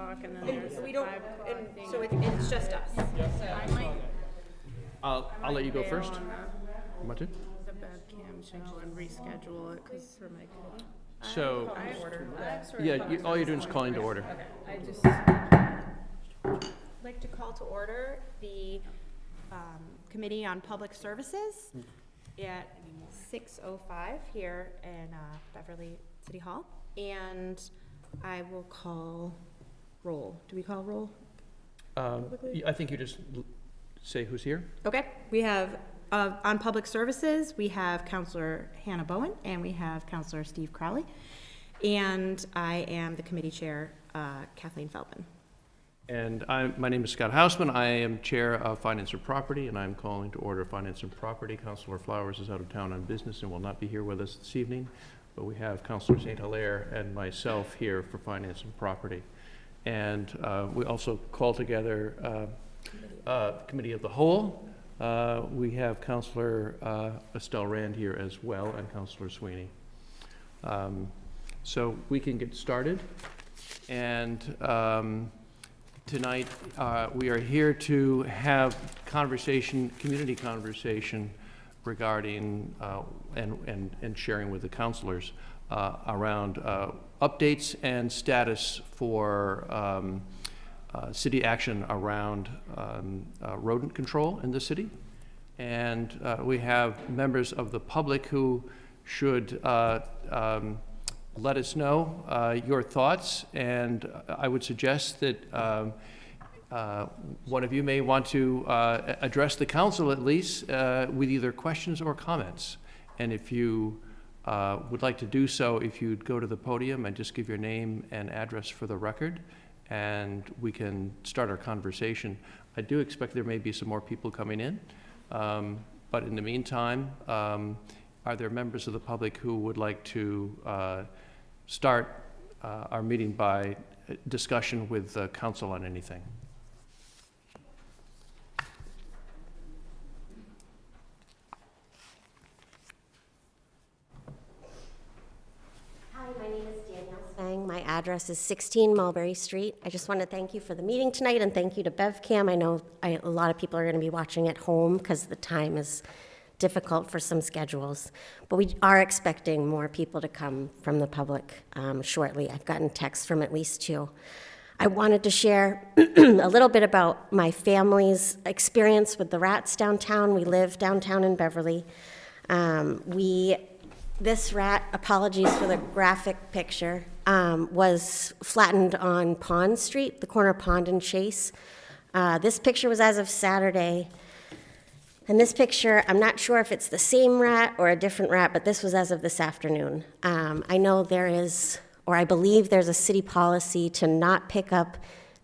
o'clock and then there's We a don't, 5 o'clock and thing. so it's just us. I might I'll let you go bail first. on Want to? the BevCam show and reschedule it because for my committee. So, I have order. all you're doing is calling to order. I just like to call to order the Committee on Public Services at 6:05 here in Beverly City Hall. And I will call roll. Do we call roll? I think you just say who's here. Okay, we have, on Public Services, we have Counselor Hannah Bowen, and we have Counselor Steve Crowley. And I am the committee chair, Kathleen Feldman. And my name is Scott Hausman. I am Chair of Finance and Property, and I'm calling to order Finance and Property. Councilor Flowers is out of town on business and will not be here with us this evening, but we have Councilor St. Hilaire and myself here for Finance and Property. And we also call together Committee of the Whole. We have Councilor Estelle Rand here as well, and Councilor Sweeney. So we can get started. And tonight we are here to have community conversation regarding and sharing with the councilors around updates and status for city action around rodent control in the city. And we have members of the public who should let us know your thoughts, and I would suggest that one of you may want to address the council at least with either questions or comments. And if you would like to do so, if you'd go to the podium and just give your name and address for the record, and we can start our conversation. I do expect there may be some more people coming in, but in the meantime, are there members of the public who would like to start our meeting by discussion with the council on anything? Hi, my name is Danielle Spang. My address is 16 Mulberry Street. I just want to thank you for the meeting tonight, and thank you to BevCam. I know a lot of people are going to be watching at home because the time is difficult for some schedules. But we are expecting more people to come from the public shortly. I've gotten texts from at least 2. I wanted to share a little bit about my family's experience with the rats downtown. We live downtown in Beverly. This rat, apologies for the graphic picture, was flattened on Pond Street, the corner of Pond and Chase. This picture was as of Saturday. And this picture, I'm not sure if it's the same rat or a different rat, but this was as of this afternoon. I know there is, or I believe there's a city policy to not pick up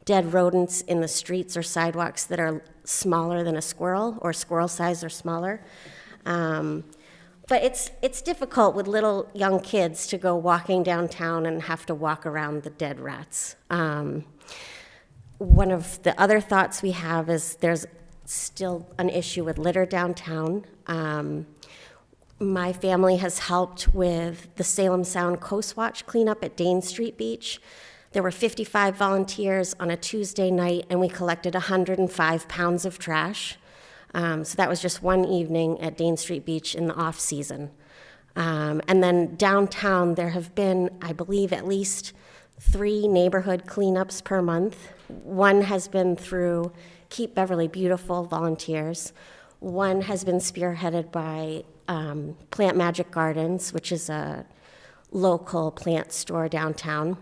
dead rodents in the streets or sidewalks that are smaller than a squirrel, or squirrel size or smaller. But it's difficult with little young kids to go walking downtown and have to walk around the dead rats. One of the other thoughts we have is there's still an issue with litter downtown. My family has helped with the Salem Sound Coast Watch cleanup at Dane Street Beach. There were 55 volunteers on a Tuesday night, and we collected 105 pounds of trash. So that was just one evening at Dane Street Beach in the off-season. And then downtown, there have been, I believe, at least 3 neighborhood cleanups per month. One has been through Keep Beverly Beautiful volunteers. One has been spearheaded by Plant Magic Gardens, which is a local plant store downtown.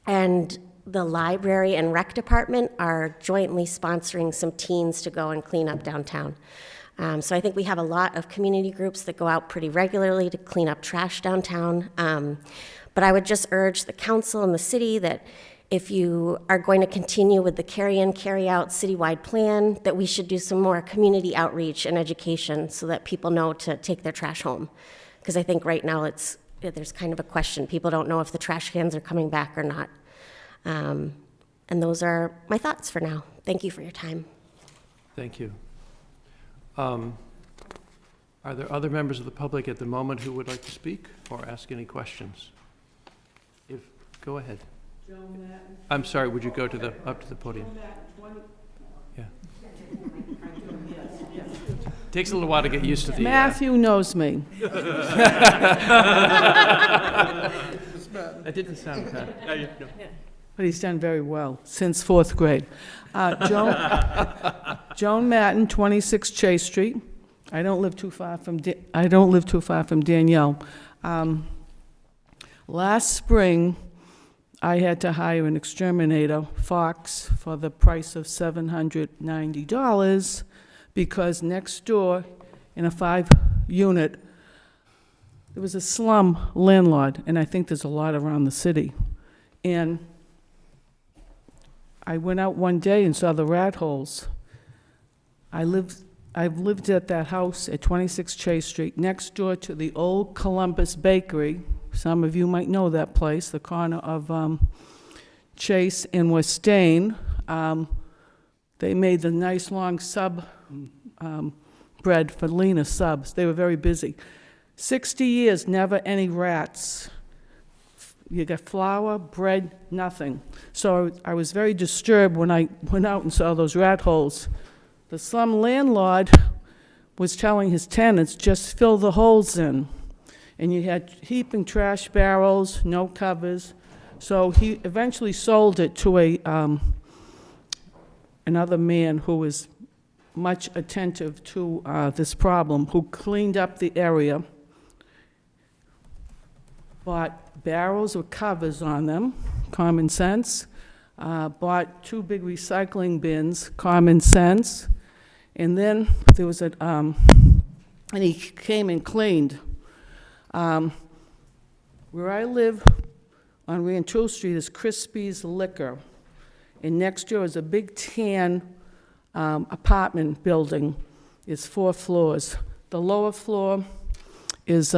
And the library and rec department are jointly sponsoring some teens to go and clean up downtown. So I think we have a lot of community groups that go out pretty regularly to clean up trash downtown. But I would just urge the council and the city that if you are going to continue with the carry-in, carry-out citywide plan, that we should do some more community outreach and education so that people know to take their trash home. Because I think right now there's kind of a question. People don't know if the trash cans are coming back or not. And those are my thoughts for now. Thank you for your time. Thank you. Are there other members of the public at the moment who would like to speak or ask any questions? Go ahead. I'm sorry, would you go to the, up to the podium? Yeah. Takes a little while to get used to the. Matthew knows me. That didn't sound kind. But he's done very well since fourth grade. Joan Matten, 26 Chase Street. I don't live too far from Danielle. Last spring, I had to hire an exterminator, Fox, for the price of $790 because next door in a 5-unit, there was a slum landlord, and I think there's a lot around the city. And I went out one day and saw the rat holes. I've lived at that house at 26 Chase Street, next door to the old Columbus Bakery. Some of you might know that place, the corner of Chase and Westain. They made the nice long sub bread for Lena subs. They were very busy. 60 years, never any rats. You got flour, bread, nothing. So I was very disturbed when I went out and saw those rat holes. The slum landlord was telling his tenants, just fill the holes in. And you had heaping trash barrels, no covers. So he eventually sold it to another man who was much attentive to this problem, who cleaned up the area, bought barrels with covers on them, common sense, bought 2 big recycling bins, common sense, and then there was and he came and cleaned. Where I live on Rantoul Street is Crispy's Liquor, and next door is a big tan apartment building. It's 4 floors. The lower floor is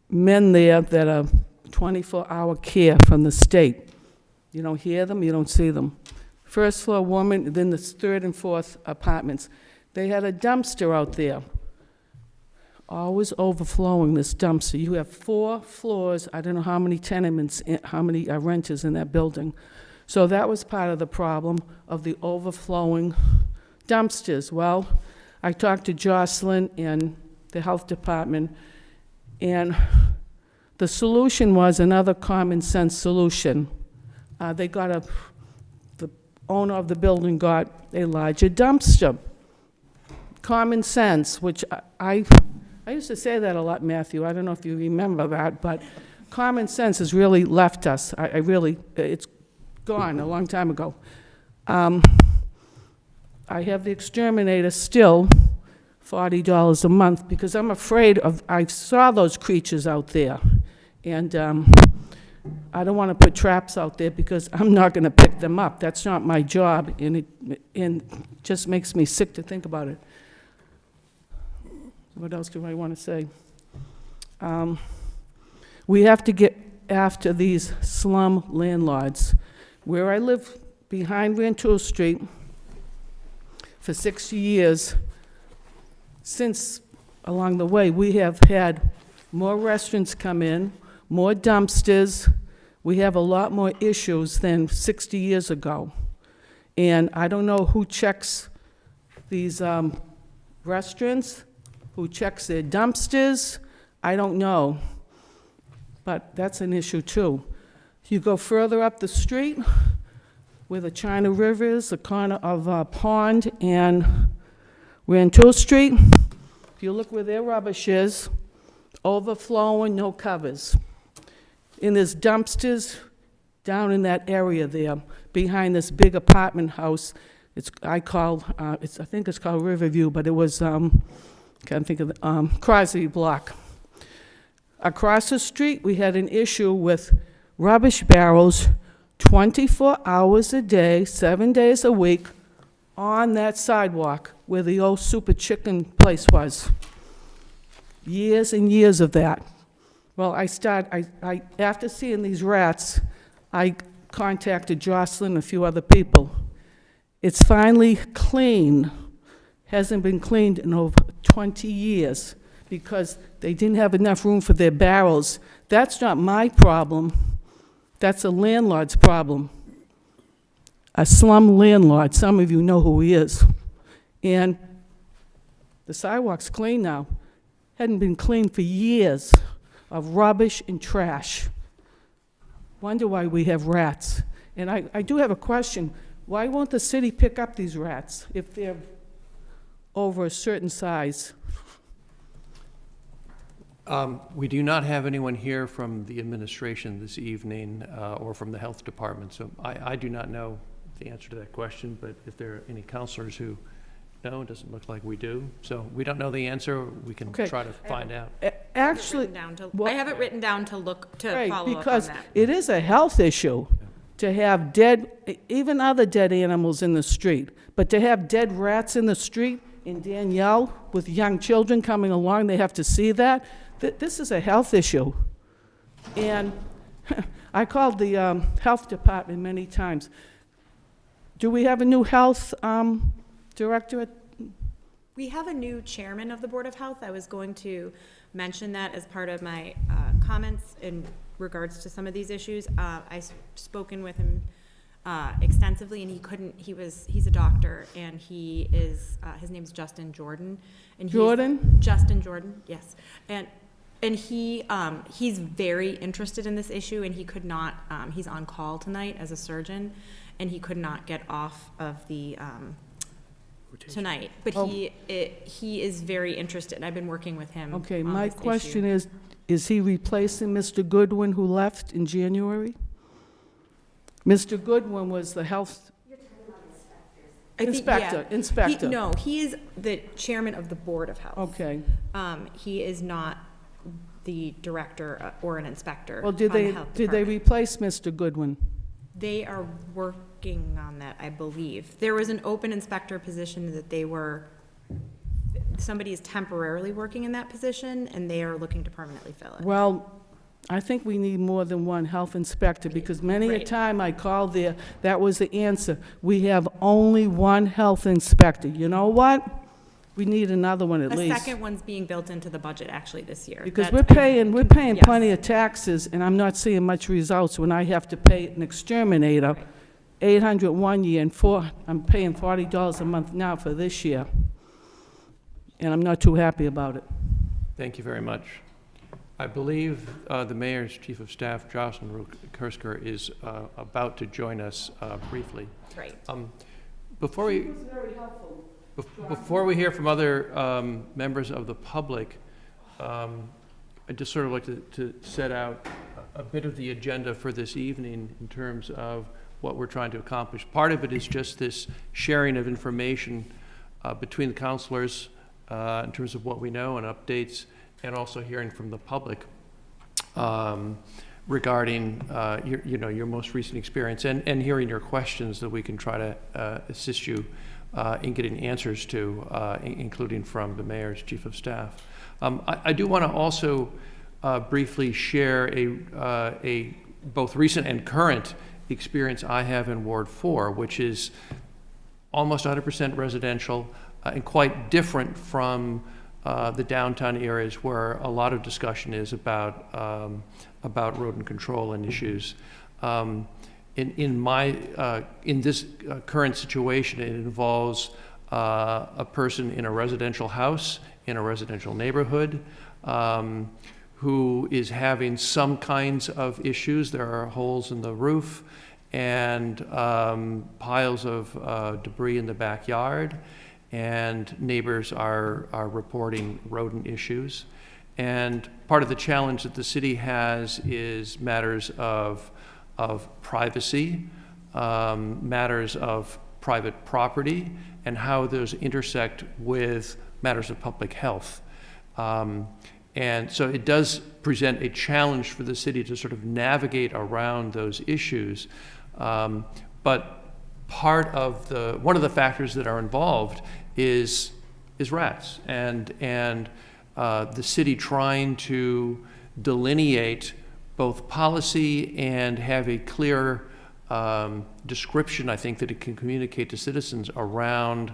men there that are 24-hour care from the state. You don't hear them, you don't see them. First floor woman, then the 3rd and 4th apartments. They had a dumpster out there, always overflowing, this dumpster. You have 4 floors, I don't know how many tenements, how many renters in that building. So that was part of the problem of the overflowing dumpsters. Well, I talked to Jocelyn and the health department, and the solution was another common sense solution. The owner of the building got a larger dumpster. Common sense, which I used to say that a lot, Matthew. I don't know if you remember that, but common sense has really left us. It's gone a long time ago. I have the exterminator still, $40 a month, because I'm afraid I saw those creatures out there, and I don't want to put traps out there because I'm not going to pick them up. That's not my job, and it just makes me sick to think about it. What else do I want to say? We have to get after these slum landlords. Where I live behind Rantoul Street for 60 years, since along the way, we have had more restaurants come in, more dumpsters. We have a lot more issues than 60 years ago. And I don't know who checks these restaurants, who checks their dumpsters. I don't know. But that's an issue too. You go further up the street where the China River is, the corner of Pond and Rantoul Street. If you look where their rubbish is, overflowing, no covers. And there's dumpsters down in that area there, behind this big apartment house. I think it's called Riverview, but it was, can't think of the, Crosby Block. Across the street, we had an issue with rubbish barrels 24 hours a day, 7 days a week, on that sidewalk where the old Super Chicken place was. Years and years of that. Well, after seeing these rats, I contacted Jocelyn and a few other people. It's finally clean. Hasn't been cleaned in over 20 years because they didn't have enough room for their barrels. That's not my problem. That's a landlord's problem. A slum landlord, some of you know who he is. And the sidewalk's clean now. Hadn't been cleaned for years of rubbish and trash. Wonder why we have rats. And I do have a question. Why won't the city pick up these rats if they're over a certain size? We do not have anyone here from the administration this evening or from the health department, so I do not know the answer to that question, but if there are any counselors who know, it doesn't look like we do. So we don't know the answer. We can Okay. try to find out. Actually, I have it written down to look, to right, follow up on because that. it is a health issue to have dead, even other dead animals in the street, but to have dead rats in the street in Danielle with young children coming along, they have to see that. This is a health issue. And I called the health department many times. Do we have a new health director? We have a new chairman of the Board of Health. I was going to mention that as part of my comments in regards to some of these issues. I've spoken with him extensively, and he's a doctor, and he is, his name's Justin Jordan. And Jordan? Justin Jordan, yes. And he's very interested in this issue, and he could not, he's on call tonight as a surgeon, and he could not get off of the, tonight. But he is very interested, and I've been working with him Okay, on my this question issue. is he replacing Mr. Goodwin, who left in January? Mr. Goodwin was the health I think- inspector, yeah. inspector. No, he is the chairman of the Board of Health. Okay. He is not the director or an inspector Well, on the health did they department. replace Mr. Goodwin? They are working on that, I believe. There was an open inspector position that somebody is temporarily working in that position, and they are looking to permanently fill it. Well, I think we need more than one health inspector, because many a Right. time I called there, that was the answer. We have only one health inspector. You know what? We need another one at A least. second one's being built into the budget actually this year. Because That's- we're paying Yes. plenty of taxes, and I'm not seeing much results when I have to pay an exterminator, Right. 800 one year, and I'm paying $40 a month now for this year. And I'm not too happy about it. Thank you very much. I believe the mayor's chief of staff, Jocelyn Kersker, is about to join us briefly. Right. Before we, before we hear from other members of the public, I'd just sort of like to set out a bit of the agenda for this evening in terms of what we're trying to accomplish. Part of it is just this sharing of information between the counselors in terms of what we know and updates, and also hearing from the public regarding your most recent experience, and hearing your questions that we can try to assist you in getting answers to, including from the mayor's chief of staff. I do want to also briefly share a both recent and current experience I have in Ward 4, which is almost 100% residential and quite different from the downtown areas where a lot of discussion is about rodent control and issues. In this current situation, it involves a person in a residential house in a residential neighborhood who is having some kinds of issues. There are holes in the roof and piles of debris in the backyard, and neighbors are reporting rodent issues. And part of the challenge that the city has is matters of privacy, matters of private property, and how those intersect with matters of public health. And so it does present a challenge for the city to sort of navigate around those issues. But one of the factors that are involved is rats, and the city trying to delineate both policy and have a clear description, I think, that it can communicate to citizens around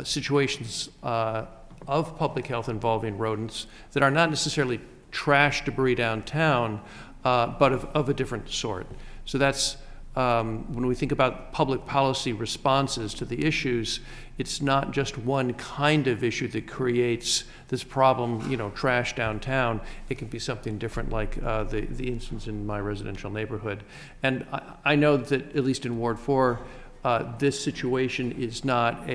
situations of public health involving rodents that are not necessarily trash debris downtown, but of a different sort. So that's, when we think about public policy responses to the issues, it's not just one kind of issue that creates this problem, trash downtown. It can be something different, like the instance in my residential neighborhood. And I know that, at least in Ward 4, this situation is not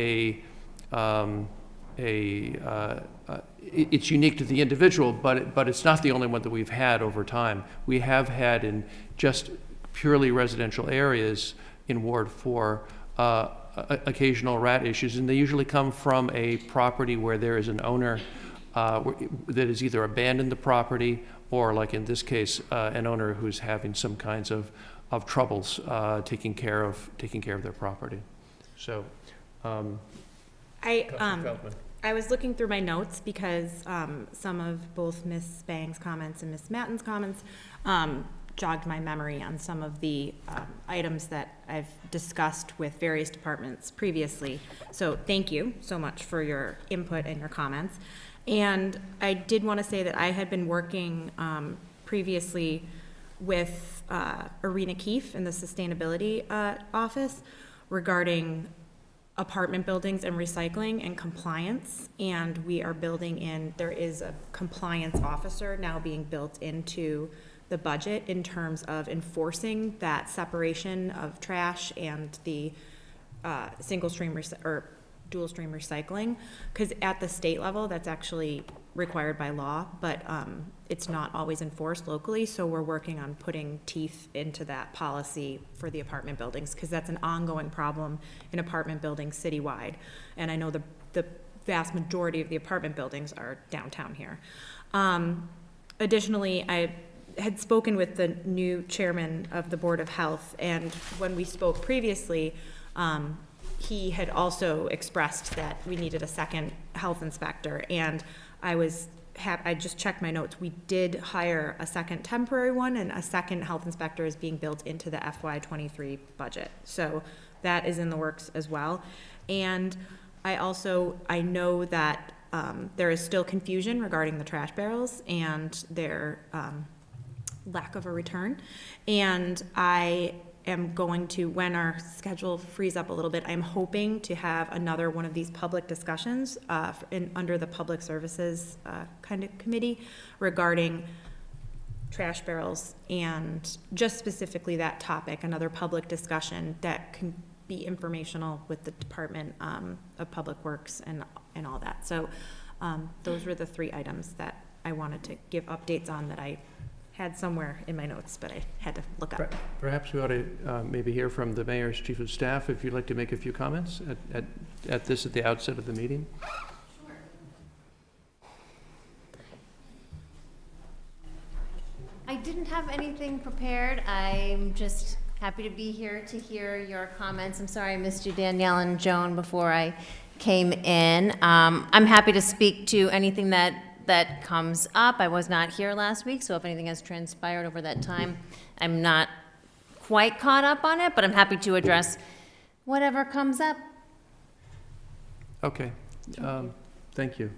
it's unique to the individual, but it's not the only one that we've had over time. We have had in just purely residential areas in Ward 4 occasional rat issues, and they usually come from a property where there is an owner that has either abandoned the property or, like in this case, an owner who's having some kinds of troubles taking care of their property. So, Councilor Feldman. I was looking through my notes because some of both Ms. Bang's comments and Ms. Matten's comments jogged my memory on some of the items that I've discussed with various departments previously. So thank you so much for your input and your comments. And I did want to say that I had been working previously with Irina Keefe in the Sustainability Office regarding apartment buildings and recycling and compliance, and we are building in, there is a compliance officer now being built into the budget in terms of enforcing that separation of trash and the single stream or dual stream recycling, because at the state level that's actually required by law, but it's not always enforced locally, so we're working on putting teeth into that policy for the apartment buildings, because that's an ongoing problem in apartment buildings citywide, and I know the vast majority of the apartment buildings are downtown here. Additionally, I had spoken with the new chairman of the Board of Health, and when we spoke previously, he had also expressed that we needed a second health inspector, and I just checked my notes. We did hire a second temporary one, and a second health inspector is being built into the FY23 budget. So that is in the works as well. And I know that there is still confusion regarding the trash barrels and their lack of a return. And I am going to, when our schedule frees up a little bit, I'm hoping to have another one of these public discussions under the Public Services kind of committee regarding trash barrels, and just specifically that topic, another public discussion that can be informational with the Department of Public Works and all that. So those were the 3 items that I wanted to give updates on that I had somewhere in my notes, but I had to look up. Perhaps we ought to maybe hear from the mayor's chief of staff, if you'd like to make a few comments at the outset of the meeting. Sure. I didn't have anything prepared. I'm just happy to be here to hear your comments. I'm sorry I missed you, Danielle and Joan, before I came in. I'm happy to speak to anything that comes up. I was not here last week, so if anything has transpired over that time, I'm not quite caught up on it, but I'm happy to address whatever comes up. Okay, thank you.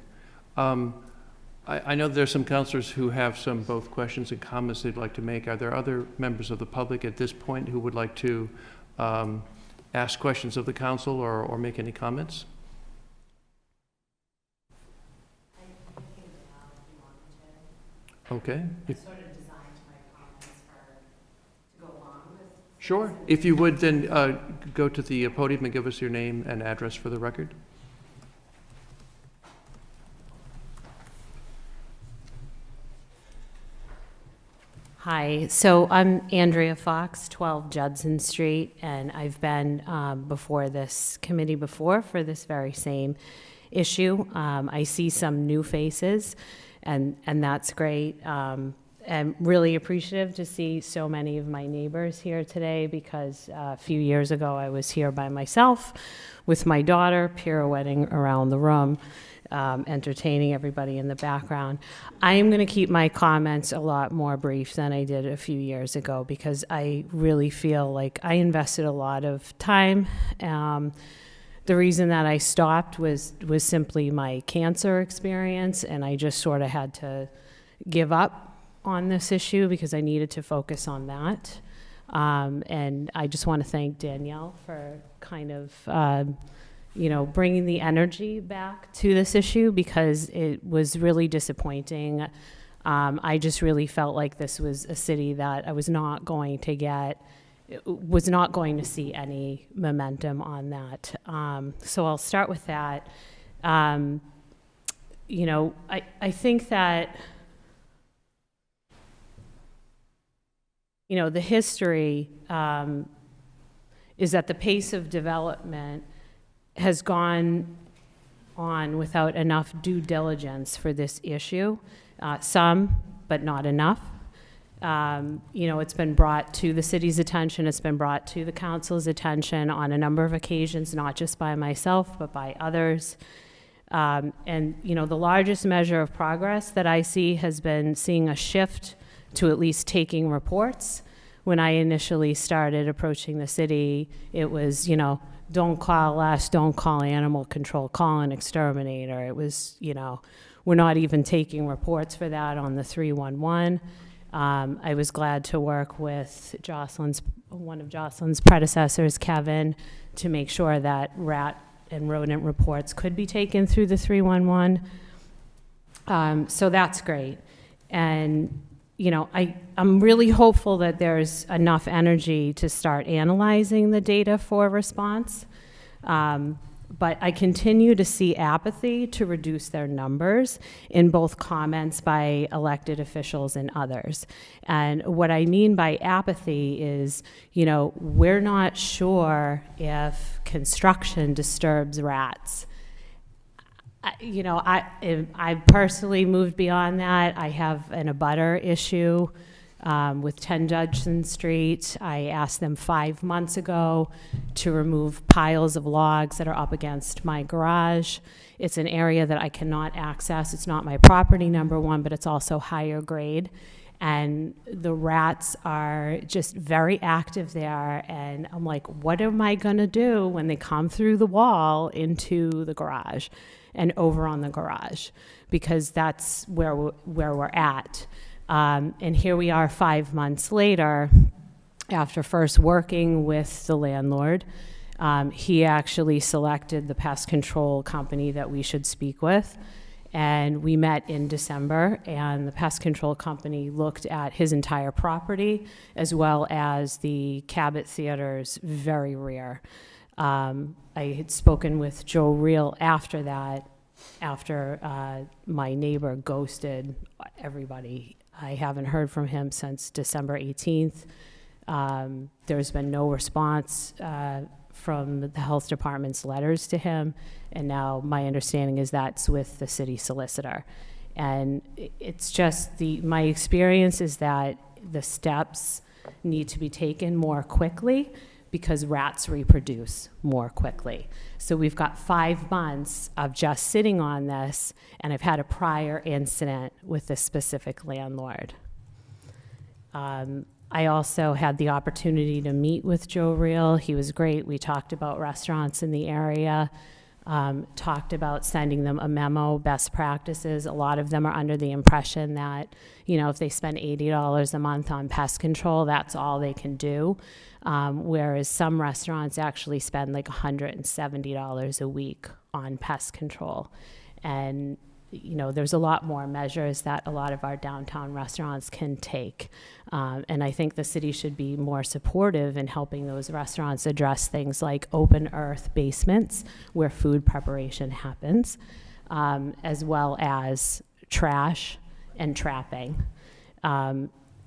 I know there's some counselors who have both questions and comments they'd like to make. Are there other members of the public at this point who would like to ask questions of the council or make any comments? Okay. Sort of designed my comments to go along with. Sure. If you would then go to the podium and give us your name and address for the record. Hi, so I'm Andrea Fox, 12 Judson Street, and I've been before this committee before for this very same issue. I see some new faces, and that's great. I'm really appreciative to see so many of my neighbors here today, because a few years ago I was here by myself with my daughter, pirouetting around the room, entertaining everybody in the background. I am going to keep my comments a lot more brief than I did a few years ago, because I really feel like I invested a lot of time. The reason that I stopped was simply my cancer experience, and I just sort of had to give up on this issue because I needed to focus on that. And I just want to thank Danielle for kind of, bringing the energy back to this issue because it was really disappointing. I just really felt like this was a city that I was not going to see any momentum on that. So I'll start with that. I think that, the history is that the pace of development has gone on without enough due diligence for this issue. Some, but not enough. It's been brought to the city's attention, it's been brought to the council's attention on a number of occasions, not just by myself, but by others. The largest measure of progress that I see has been seeing a shift to at least taking reports. When I initially started approaching the city, it was, don't call us, don't call animal control, call an exterminator. It was, we're not even taking reports for that on the 311. I was glad to work with one of Jocelyn's predecessors, Kevin, to make sure that rat and rodent reports could be taken through the 311. So that's great. And, I'm really hopeful that there's enough energy to start analyzing the data for response. But I continue to see apathy to reduce their numbers in both comments by elected officials and others. And what I mean by apathy is, we're not sure if construction disturbs rats. I personally moved beyond that. I have an abutter issue with 10 Judson Street. I asked them 5 months ago to remove piles of logs that are up against my garage. It's an area that I cannot access. It's not my property, number one, but it's also higher grade. And the rats are just very active there. And I'm like, what am I going to do when they come through the wall into the garage and over on the garage? Because that's where we're at. And here we are 5 months later, after first working with the landlord. He actually selected the pest control company that we should speak with. And we met in December, and the pest control company looked at his entire property, as well as the Cabot Theater's very rear. I had spoken with Joe Reel after that, after my neighbor ghosted everybody. I haven't heard from him since December 18th. There's been no response from the health department's letters to him, and now my understanding is that's with the city solicitor. And it's just my experience is that the steps need to be taken more quickly because rats reproduce more quickly. So we've got 5 months of just sitting on this, and I've had a prior incident with this specific landlord. I also had the opportunity to meet with Joe Reel. He was great. We talked about restaurants in the area, talked about sending them a memo, best practices. A lot of them are under the impression that, if they spend $80 a month on pest control, that's all they can do. Whereas some restaurants actually spend like $170 a week on pest control. And there's a lot more measures that a lot of our downtown restaurants can take. And I think the city should be more supportive in helping those restaurants address things like open earth basements where food preparation happens, as well as trash and trapping.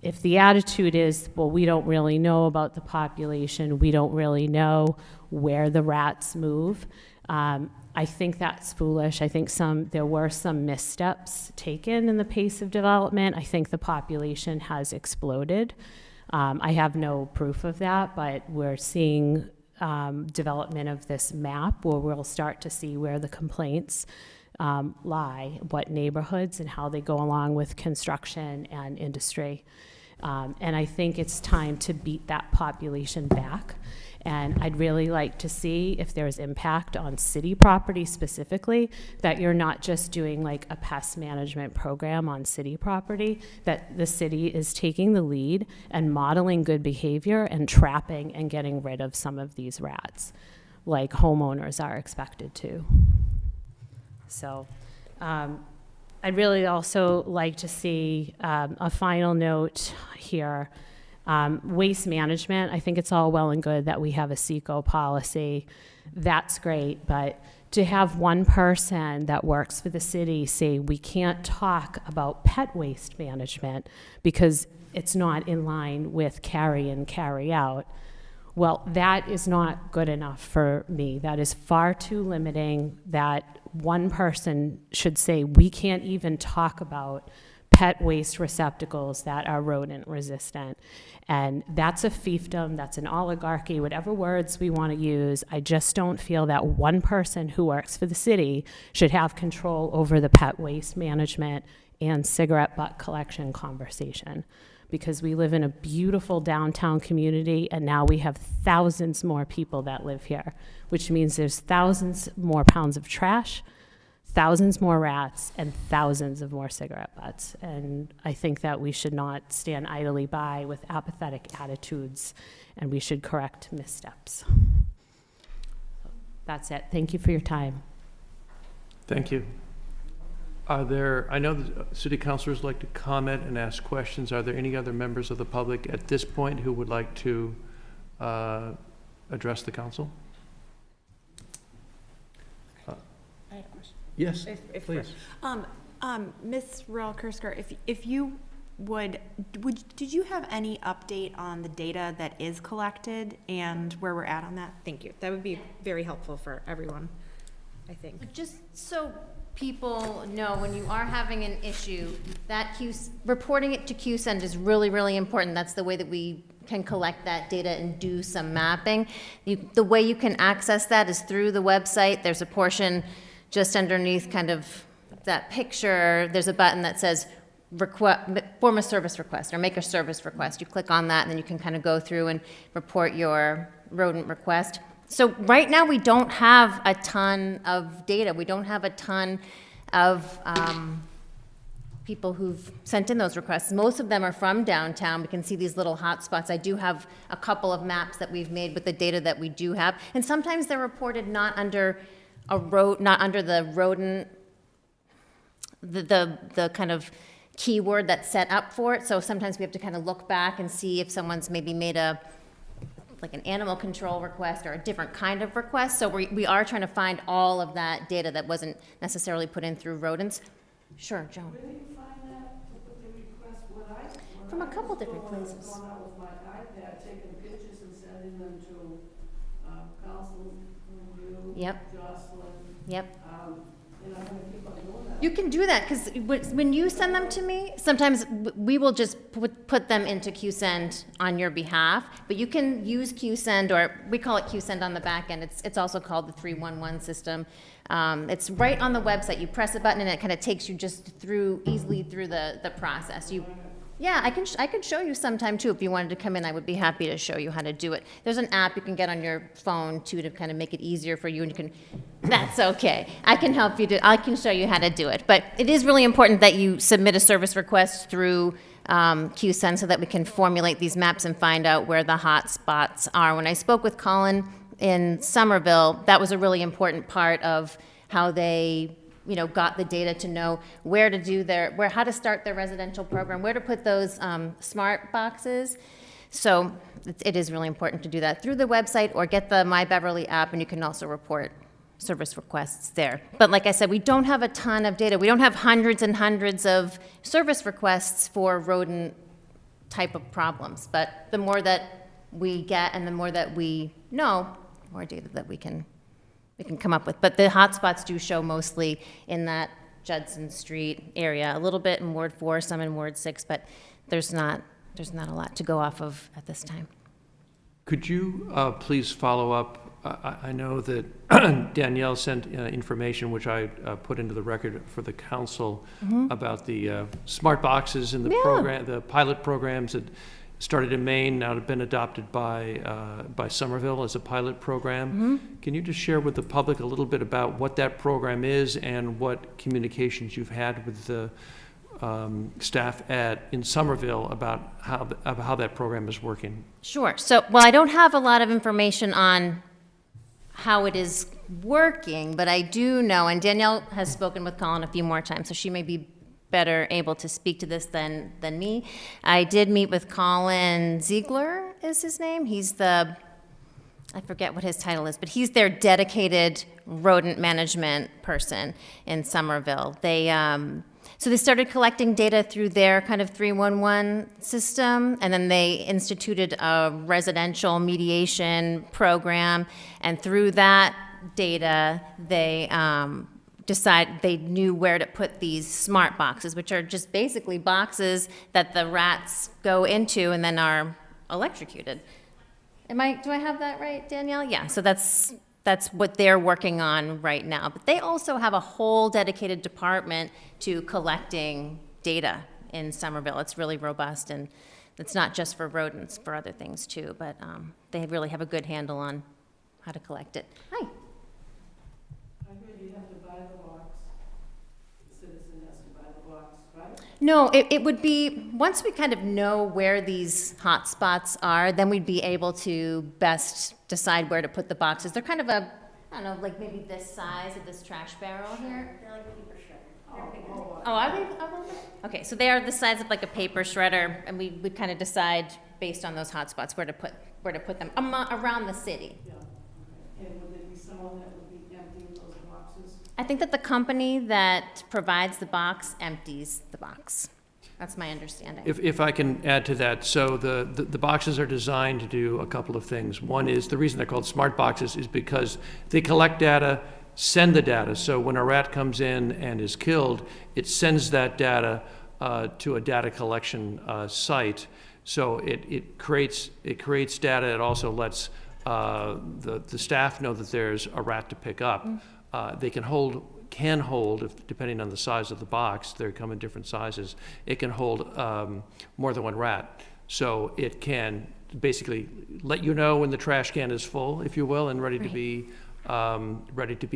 If the attitude is, well, we don't really know about the population, we don't really know where the rats move, I think that's foolish. I think there were some missteps taken in the pace of development. I think the population has exploded. I have no proof of that, but we're seeing development of this map where we'll start to see where the complaints lie, what neighborhoods and how they go along with construction and industry. And I think it's time to beat that population back. And I'd really like to see if there's impact on city property specifically, that you're not just doing like a pest management program on city property, that the city is taking the lead and modeling good behavior and trapping and getting rid of some of these rats, like homeowners are expected to. So I'd really also like to see a final note here. Waste management, I think it's all well and good that we have a CECO policy. That's great, but to have one person that works for the city say we can't talk about pet waste management because it's not in line with carry in, carry out, well, that is not good enough for me. That is far too limiting. That one person should say we can't even talk about pet waste receptacles that are rodent resistant. And that's a fiefdom, that's an oligarchy, whatever words we want to use. I just don't feel that one person who works for the city should have control over the pet waste management and cigarette butt collection conversation. Because we live in a beautiful downtown community, and now we have thousands more people that live here, which means there's thousands more pounds of trash, thousands more rats, and thousands of more cigarette butts. And I think that we should not stand idly by with apathetic attitudes, and we should correct missteps. That's it. Thank you for your time. Thank you. Are there, I know that city councilors like to comment and ask questions. Are there any other members of the public at this point who would like to address the council? I had a question. Yes, If please. Ms. Royal-Kursker, if you did you have any update on the data that is collected and where we're at on that? Thank you. That would be very helpful for everyone, I think. Just so people know, when you are having an issue, that reporting it to QSend is really, really important. That's the way that we can collect that data and do some mapping. The way you can access that is through the website. There's a portion just underneath kind of that picture. There's a button that says form a service request or make a service request. You click on that and then you can kind of go through and report your rodent request. So right now we don't have a ton of data. We don't have a ton of people who've sent in those requests. Most of them are from downtown. We can see these little hot spots. I do have a couple of maps that we've made with the data that we do have. And sometimes they're reported not under the rodent, the kind of keyword that's set up for it. So sometimes we have to kind of look back and see if someone's maybe made like an animal control request or a different kind of request. So we are trying to find all of that data that wasn't necessarily put in through rodents. Sure, Joan. Where did you find that, to put the request? From a couple different places. Going out with my iPad, taking pictures and sending them to Council, you, Yep. Jocelyn. Yep. And I'm gonna keep on doing that. You can do that, because when you send them to me, sometimes we will just put them into QSend on your behalf, but you can use QSend, or we call it QSend on the back end. It's also called the 311 system. It's right on the website. You press a button and it kind of takes you just easily through the process. Yeah, I could show you sometime too. If you wanted to come in, I would be happy to show you how to do it. There's an app you can get on your phone too to kind of make it easier for you, and you can, that's okay. I can help you I can show you how to do it. But it is really important that you submit a service request through QSend so that we can formulate these maps and find out where the hot spots are. When I spoke with Colin in Somerville, that was a really important part of how they got the data to know where to do how to start their residential program, where to put those smart boxes. So it is really important to do that through the website, or get the My Beverly app, and you can also report service requests there. But like I said, we don't have a ton of data. We don't have hundreds and hundreds of service requests for rodent type of problems. But the more that we get and the more that we know, the more data that we can come up with. But the hotspots do show mostly in that Judson Street area, a little bit in Ward 4, some in Ward 6, but there's not a lot to go off of at this time. Could you please follow up I know that Danielle sent information, which I put into the record for the council, about the smart boxes and the program, the pilot programs that started in Maine, now have been adopted by Somerville as a pilot program. Can you just share with the public a little bit about what that program is and what communications you've had with the staff in Somerville about how that program is working? Sure. So, well, I don't have a lot of information on how it is working, but I do know, and Danielle has spoken with Colin a few more times, so she may be better able to speak to this than me. I did meet with Colin Ziegler, is his name. He's I forget what his title is, but he's their dedicated rodent management person in Somerville. So they started collecting data through their kind of 311 system, and then they instituted a residential mediation program, and through that data, they they knew where to put these smart boxes, which are just basically boxes that the rats go into and then are electrocuted. Do I have that right, Danielle? Yeah, so that's what they're working on right now. But they also have a whole dedicated department to collecting data in Somerville. It's really robust, and it's not just for rodents, for other things too, but they really have a good handle on how to collect it. Hi. I heard you have to buy the box. The citizen has to buy the box, right? No, it would be, once we kind of know where these hot spots are, then we'd be able to best decide where to put the boxes. They're kind of I don't know, like maybe this size of this trash barrel here. They're like a paper shredder. Oh, are they? Okay, so they are the size of like a paper shredder, and we would kind of decide based on those hot spots where to put them around the city. Yeah, okay. And would there be someone that would be emptying those boxes? I think that the company that provides the box empties the box. That's my understanding. If I can add to that, so the boxes are designed to do a couple of things. One is, the reason they're called smart boxes is because they collect data, send the data. So when a rat comes in and is killed, it sends that data to a data collection site. So it creates data. It also lets the staff know that there's a rat to pick up. They can hold, if, depending on the size of the box, they come in different sizes, it can hold more than one rat. So it can basically let you know when the trash can is full, if you will, and ready to be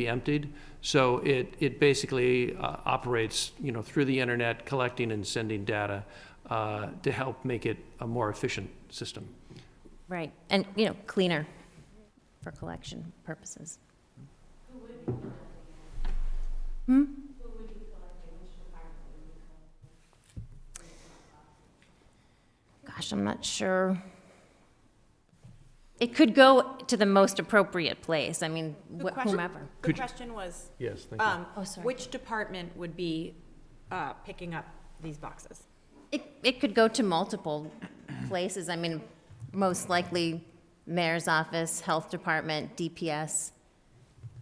emptied. So it basically operates, through the internet, collecting and sending data to help make it a more efficient system. Right, and, cleaner for collection purposes. Gosh, I'm not sure. It could go to the most appropriate place. I mean, whomever. The question was, Yes, thank you. Oh, sorry. which department would be picking up these boxes? It could go to multiple places. I mean, most likely mayor's office, health department, DPS,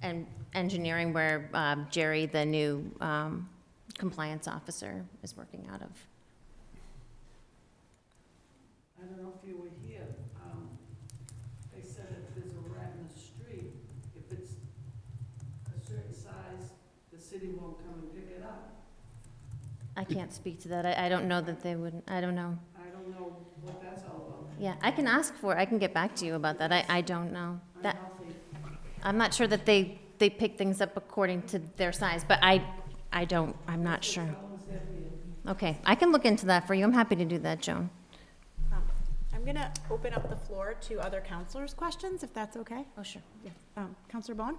and engineering, where Jerry, the new compliance officer, is working out of. I don't know if you were here. They said if there's a rat in the street, if it's a certain size, the city won't come and pick it up. I can't speak to that. I don't know that they would, I don't know. I don't know what that's all about. Yeah, I can ask for it. I can get back to you about that. I don't know. That, Unhealthy. I'm not sure that they pick things up according to their size, but I'm not sure. Okay, I can look into that for you. I'm happy to do that, Joan. I'm going to open up the floor to other counselors' questions, if that's okay. Oh, sure. Counselor Bowen?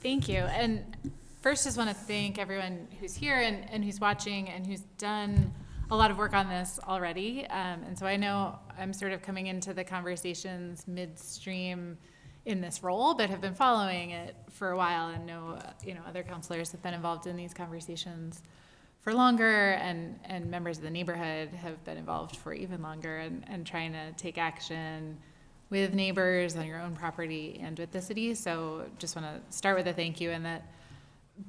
Thank you. And first, just want to thank everyone who's here and who's watching and who's done a lot of work on this already. And so I know I'm sort of coming into the conversations midstream in this role, but have been following it for a while and know, other counselors have been involved in these conversations for longer, and members of the neighborhood have been involved for even longer, and trying to take action with neighbors on your own property and with the city. So just want to start with a thank you, and that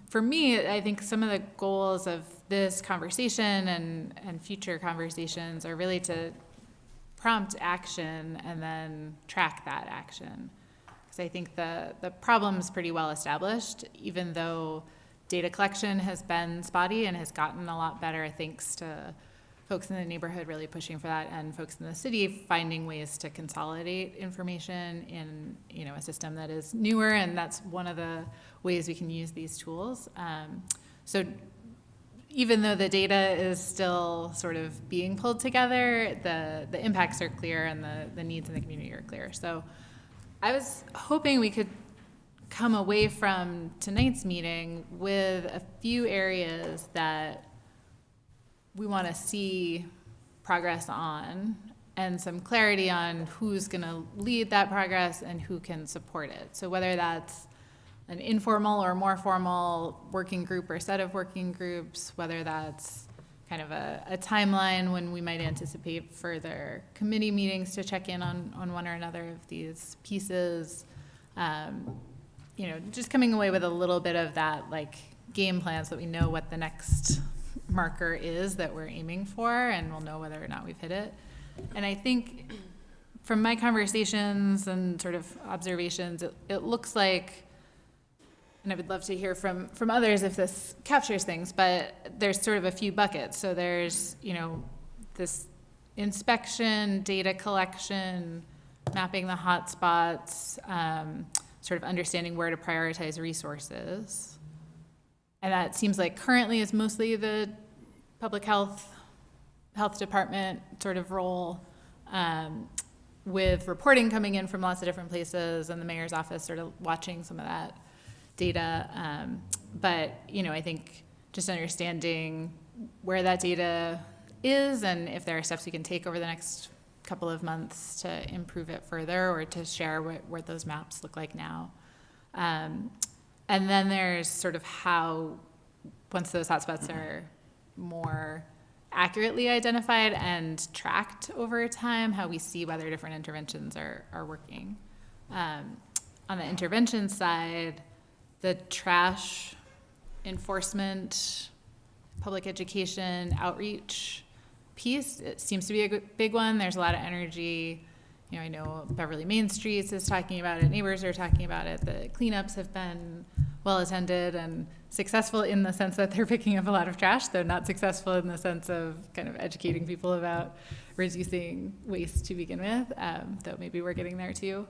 for me, I think some of the goals of this conversation and future conversations are really to prompt action and then track that action. Because I think the problem's pretty well established, even though data collection has been spotty and has gotten a lot better thanks to folks in the neighborhood really pushing for that, and folks in the city finding ways to consolidate information in, you know, a system that is newer, and that's one of the ways we can use these tools. So even though the data is still sort of being pulled together, the impacts are clear and the needs in the community are clear. So I was hoping we could come away from tonight's meeting with a few areas that we want to see progress on, and some clarity on who's going to lead that progress and who can support it. So whether that's an informal or more formal working group or set of working groups, whether that's kind of a timeline when we might anticipate further committee meetings to check in on one or another of these pieces, you know, just coming away with a little bit of that like game plan so that we know what the next marker is that we're aiming for, and we'll know whether or not we've hit it. And I think from my conversations and sort of observations, it looks like, and I would love to hear from others if this captures things, but there's sort of a few buckets. So there's, you know, this inspection, data collection, mapping the hotspots, sort of understanding where to prioritize resources. And that seems like currently is mostly the public health department sort of role, with reporting coming in from lots of different places and the mayor's office sort of watching some of that data. But, you know, I think just understanding where that data is and if there are steps we can take over the next couple of months to improve it further or to share what those maps look like now. And then there's sort of how, once those hotspots are more accurately identified and tracked over time, how we see whether different interventions are working. On the intervention side, the trash enforcement, public education, outreach piece, it seems to be a big one. There's a lot of energy. You know, I know Beverly Main Streets is talking about it, neighbors are talking about it. The cleanups have been well attended and successful in the sense that they're picking up a lot of trash, though not successful in the sense of kind of educating people about reducing waste to begin with, though maybe we're getting there too.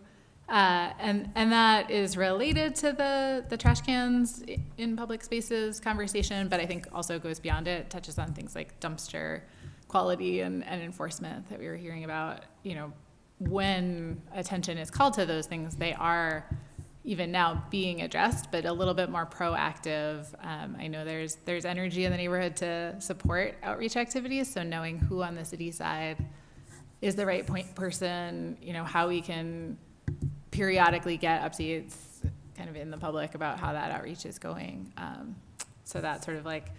And that is related to the trash cans in public spaces conversation, but I think also goes beyond it, touches on things like dumpster quality and enforcement that we were hearing about. You know, when attention is called to those things, they are even now being addressed, but a little bit more proactive. I know there's energy in the neighborhood to support outreach activities, so knowing who on the city side is the right point person, you know, how we can periodically get updates kind of in the public about how that outreach is going. So that's sort of like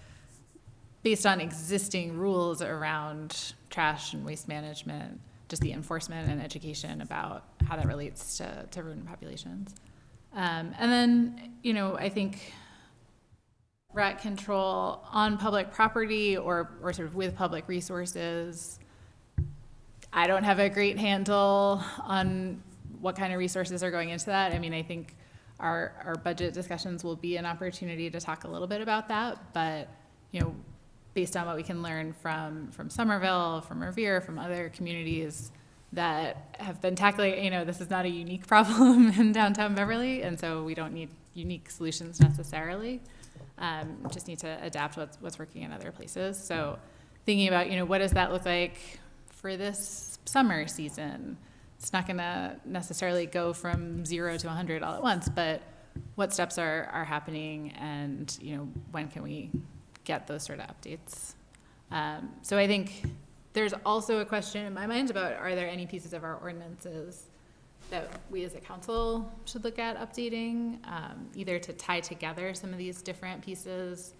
based on existing rules around trash and waste management, just the enforcement and education about how that relates to rural populations. And then, you know, I think rat control on public property or sort of with public resources, I don't have a great handle on what kind of resources are going into that. I mean, I think our budget discussions will be an opportunity to talk a little bit about that, but, you know, based on what we can learn from Somerville, from Revere, from other communities that have been tackling, you know, this is not a unique problem in downtown Beverly, and so we don't need unique solutions necessarily. Just need to adapt what's working in other places. So thinking about, you know, what does that look like for this summer season? It's not gonna necessarily go from 0 to 100 all at once, but what steps are happening, and, you know, when can we get those sort of updates? So I think there's also a question in my mind about, are there any pieces of our ordinances that we as a council should look at updating, either to tie together some of these different pieces.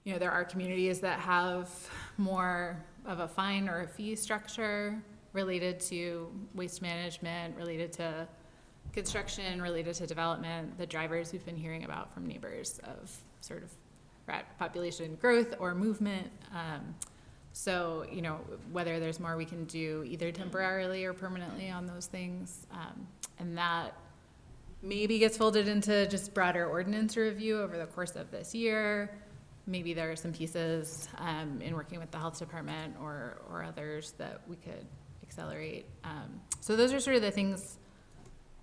You know, there are communities that have more of a fine or a fee structure related to waste management, related to construction, related to development, the drivers we've been hearing about from neighbors of sort of rat population growth or movement. So, you know, whether there's more we can do either temporarily or permanently on those things. And that maybe gets folded into just broader ordinance review over the course of this year. Maybe there are some pieces in working with the health department or others that we could accelerate. So those are sort of the things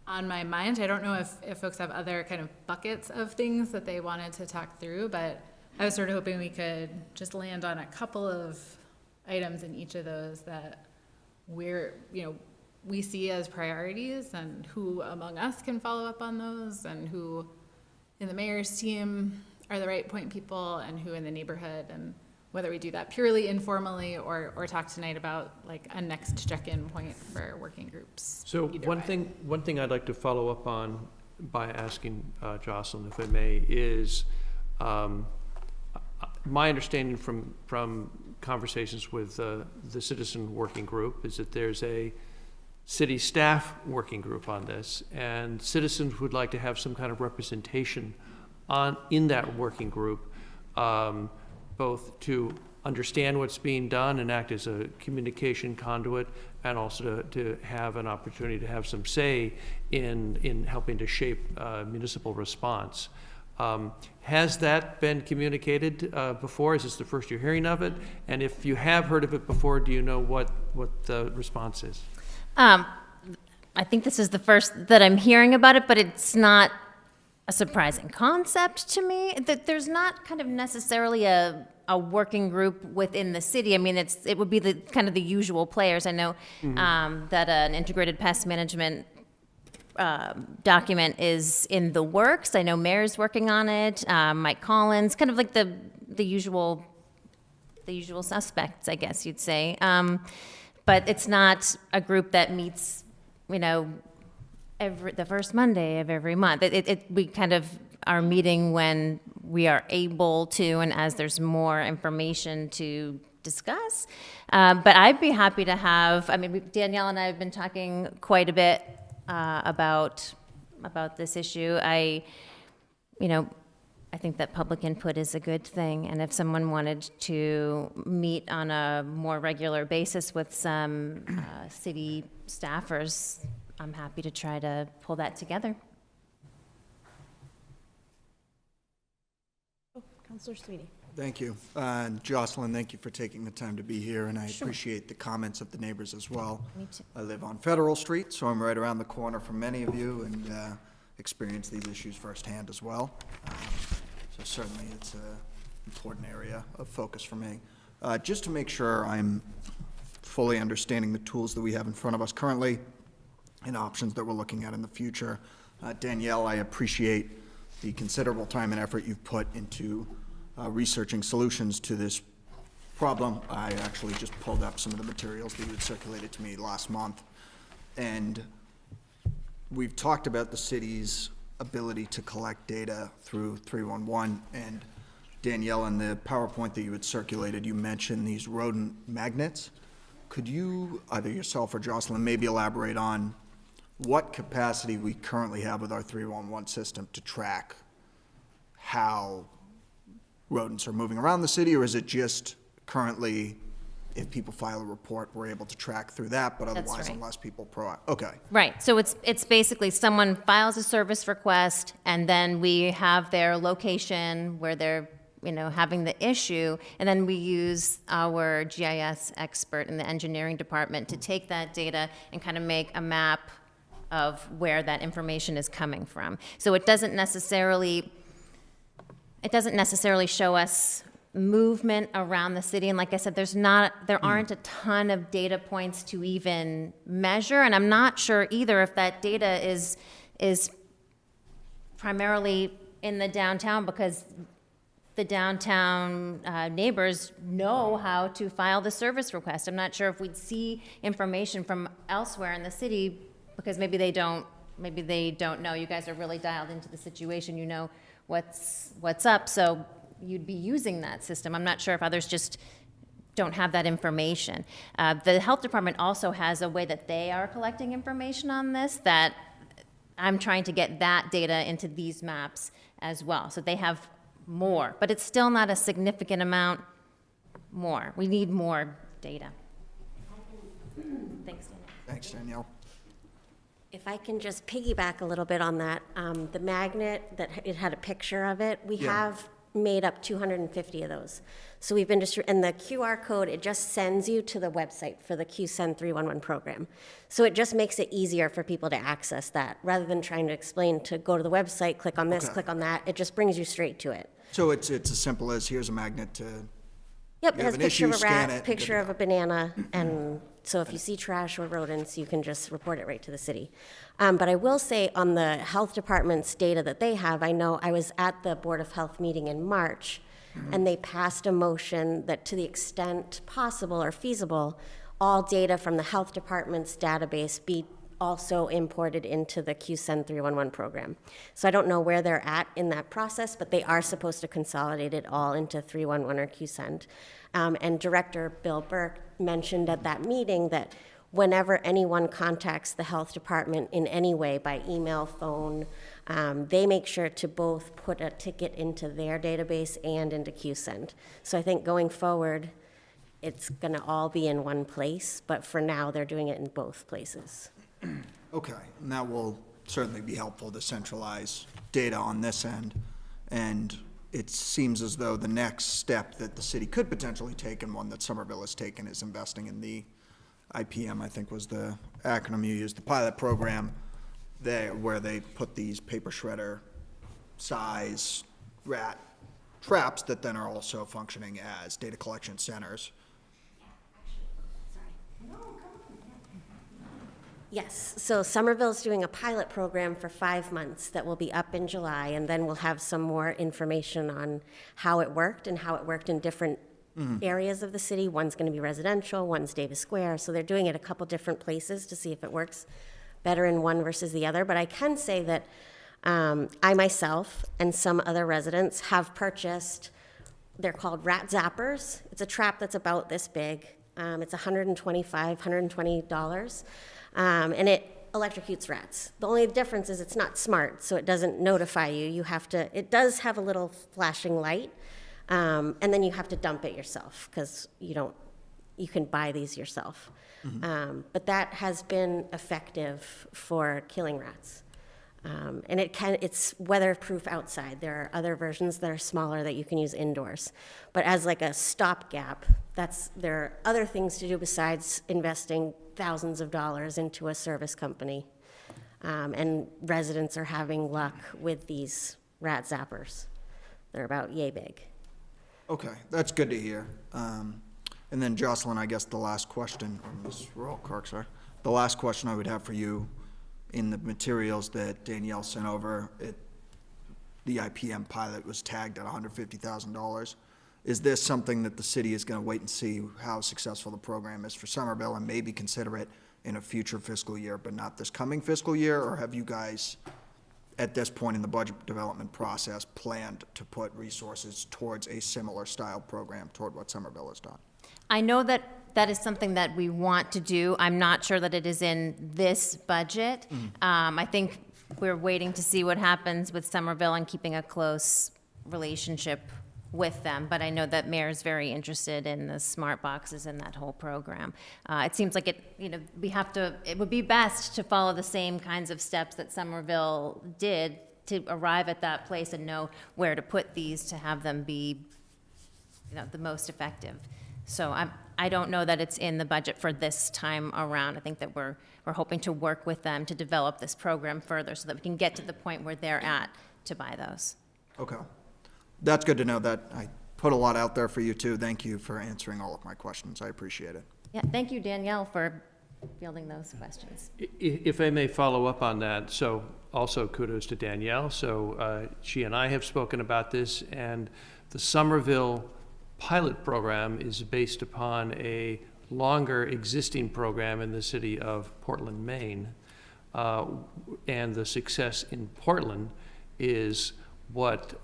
on my mind. I don't know if folks have other kind of buckets of things that they wanted to talk through, but I was sort of hoping we could just land on a couple of items in each of those that we see as priorities, and who among us can follow up on those, and who in the mayor's team are the right point people, and who in the neighborhood, and whether we do that purely informally or talk tonight about like a next check-in point for working groups. So Either one way. thing I'd like to follow up on by asking Jocelyn, if I may, is my understanding from conversations with the citizen working group is that there's a city staff working group on this, and citizens would like to have some kind of representation in that working group, both to understand what's being done and act as a communication conduit, and also to have an opportunity to have some say in helping to shape municipal response. Has that been communicated before? Is this the first you're hearing of it? And if you have heard of it before, do you know what the response is? I think this is the first that I'm hearing about it, but it's not a surprising concept to me. That there's not kind of necessarily a working group within the city. I mean, it would be the kind of the usual players. I know that an integrated pest management document is in the works. I know Mayor's working on it. Mike Collins, kind of like the usual suspects, I guess you'd say. But it's not a group that meets, the first Monday of every month. We kind of are meeting when we are able to, and as there's more information to discuss. But I'd be happy to have. Danielle and I have been talking quite a bit about this issue. I think that public input is a good thing, and if someone wanted to meet on a more regular basis with some city staffers, I'm happy to try to pull that together. Counselor Sweeney. Thank you. And Jocelyn, thank you for taking the time to be here, and I appreciate the comments of the neighbors as well. Me too. I live on Federal Street, so I'm right around the corner from many of you, and experience these issues firsthand as well. So certainly it's an important area of focus for me. Just to make sure I'm fully understanding the tools that we have in front of us currently and options that we're looking at in the future. Danielle, I appreciate the considerable time and effort you've put into researching solutions to this problem. I actually just pulled up some of the materials that you had circulated to me last month. And we've talked about the city's ability to collect data through 311. And Danielle, in the PowerPoint that you had circulated, you mentioned these rodent magnets. Could you, either yourself or Jocelyn, maybe elaborate on what capacity we currently have with our 311 system to track how rodents are moving around the city, or is it just currently, if people file a report, we're able to track through that, but otherwise, right. unless people okay. Right, so it's basically someone files a service request, and then we have their location where they're, having the issue, and then we use our GIS expert in the engineering department to take that data and kind of make a map of where that information is coming from. So it doesn't necessarily show us movement around the city, and like I said, there aren't a ton of data points to even measure, and I'm not sure either if that data is primarily in the downtown, because the downtown neighbors know how to file the service request. I'm not sure if we'd see information from elsewhere in the city, because maybe they don't know. You guys are really dialed into the situation. You know what's up, so you'd be using that system. I'm not sure if others just don't have that information. The health department also has a way that they are collecting information on this, that I'm trying to get that data into these maps as well. So they have more, but it's still not a significant amount more. We need more data. Thanks, Danielle. Thanks, Danielle. If I can just piggyback a little bit on that, the magnet that it had a picture of it, we Yeah. have made up 250 of those. So we've been and the QR code, it just sends you to the website for the QSend 311 program. So it just makes it easier for people to access that, rather than trying to explain to go to the website, click on this, Okay. click on that. It just brings you straight to it. So it's as simple as here's a magnet to, Yep, You it have has a an picture of issue, a scan rat, it, picture good of to a banana, and so if you see trash or rodents, you can just report it right to the city. But I will say, on the health department's data that they have, I know I was at the Board of Health meeting in March, and they passed a motion that, to the extent possible or feasible, all data from the health department's database be also imported into the QSend 311 program. So I don't know where they're at in that process, but they are supposed to consolidate it all into 311 or QSend. And Director Bill Burke mentioned at that meeting that whenever anyone contacts the health department in any way, by email, phone, they make sure to both put a ticket into their database and into QSend. So I think going forward, it's gonna all be in one place, but for now, they're doing it in both places. okay, and that will certainly be helpful to centralize data on this end. And it seems as though the next step that the city could potentially take, and one that Somerville has taken, is investing in the IPM, I think was the acronym you used, the pilot program there, where they put these paper shredder size rat traps that then are also functioning as data collection centers. Yes, so Somerville's doing a pilot program for 5 months that will be up in July, and then we'll have some more information on how it worked and how it worked in different areas of the city. One's gonna be residential, one's Davis Square, so they're doing it a couple different places to see if it works better in one versus the other. But I can say that I myself and some other residents have purchased, they're called rat zappers. It's a trap that's about this big. It's $120 and it electrocutes rats. The only difference is it's not smart, so it doesn't notify you. You have to, it does have a little flashing light, and then you have to dump it yourself, because you can buy these yourself. But that has been effective for killing rats. And it's weatherproof outside. There are other versions that are smaller that you can use indoors. But as like a stopgap, there are other things to do besides investing thousands of dollars into a service company. And residents are having luck with these rat zappers. They're about yay big. Okay, that's good to hear. And then Jocelyn, I guess the last question, or Ms. Royal-Clark, sorry. The last question I would have for you, in the materials that Danielle sent over, the IPM pilot was tagged at $150,000. Is this something that the city is gonna wait and see how successful the program is for Somerville, and maybe consider it in a future fiscal year, but not this coming fiscal year? Or have you guys, at this point in the budget development process, planned to put resources towards a similar style program toward what Somerville has done? I know that that is something that we want to do. I'm not sure that it is in this budget. I think we're waiting to see what happens with Somerville and keeping a close relationship with them. But I know that Mayor's very interested in the smart boxes and that whole program. It seems like it would be best to follow the same kinds of steps that Somerville did to arrive at that place and know where to put these to have them be, the most effective. So I don't know that it's in the budget for this time around. I think that we're hoping to work with them to develop this program further so that we can get to the point where they're at to buy those. Okay. That's good to know. That I put a lot out there for you too. Thank you for answering all of my questions. I appreciate it. Yeah, thank you, Danielle, for fielding those questions. If I may follow up on that, so also kudos to Danielle. So she and I have spoken about this, and the Somerville pilot program is based upon a longer existing program in the city of Portland, Maine. And the success in Portland is what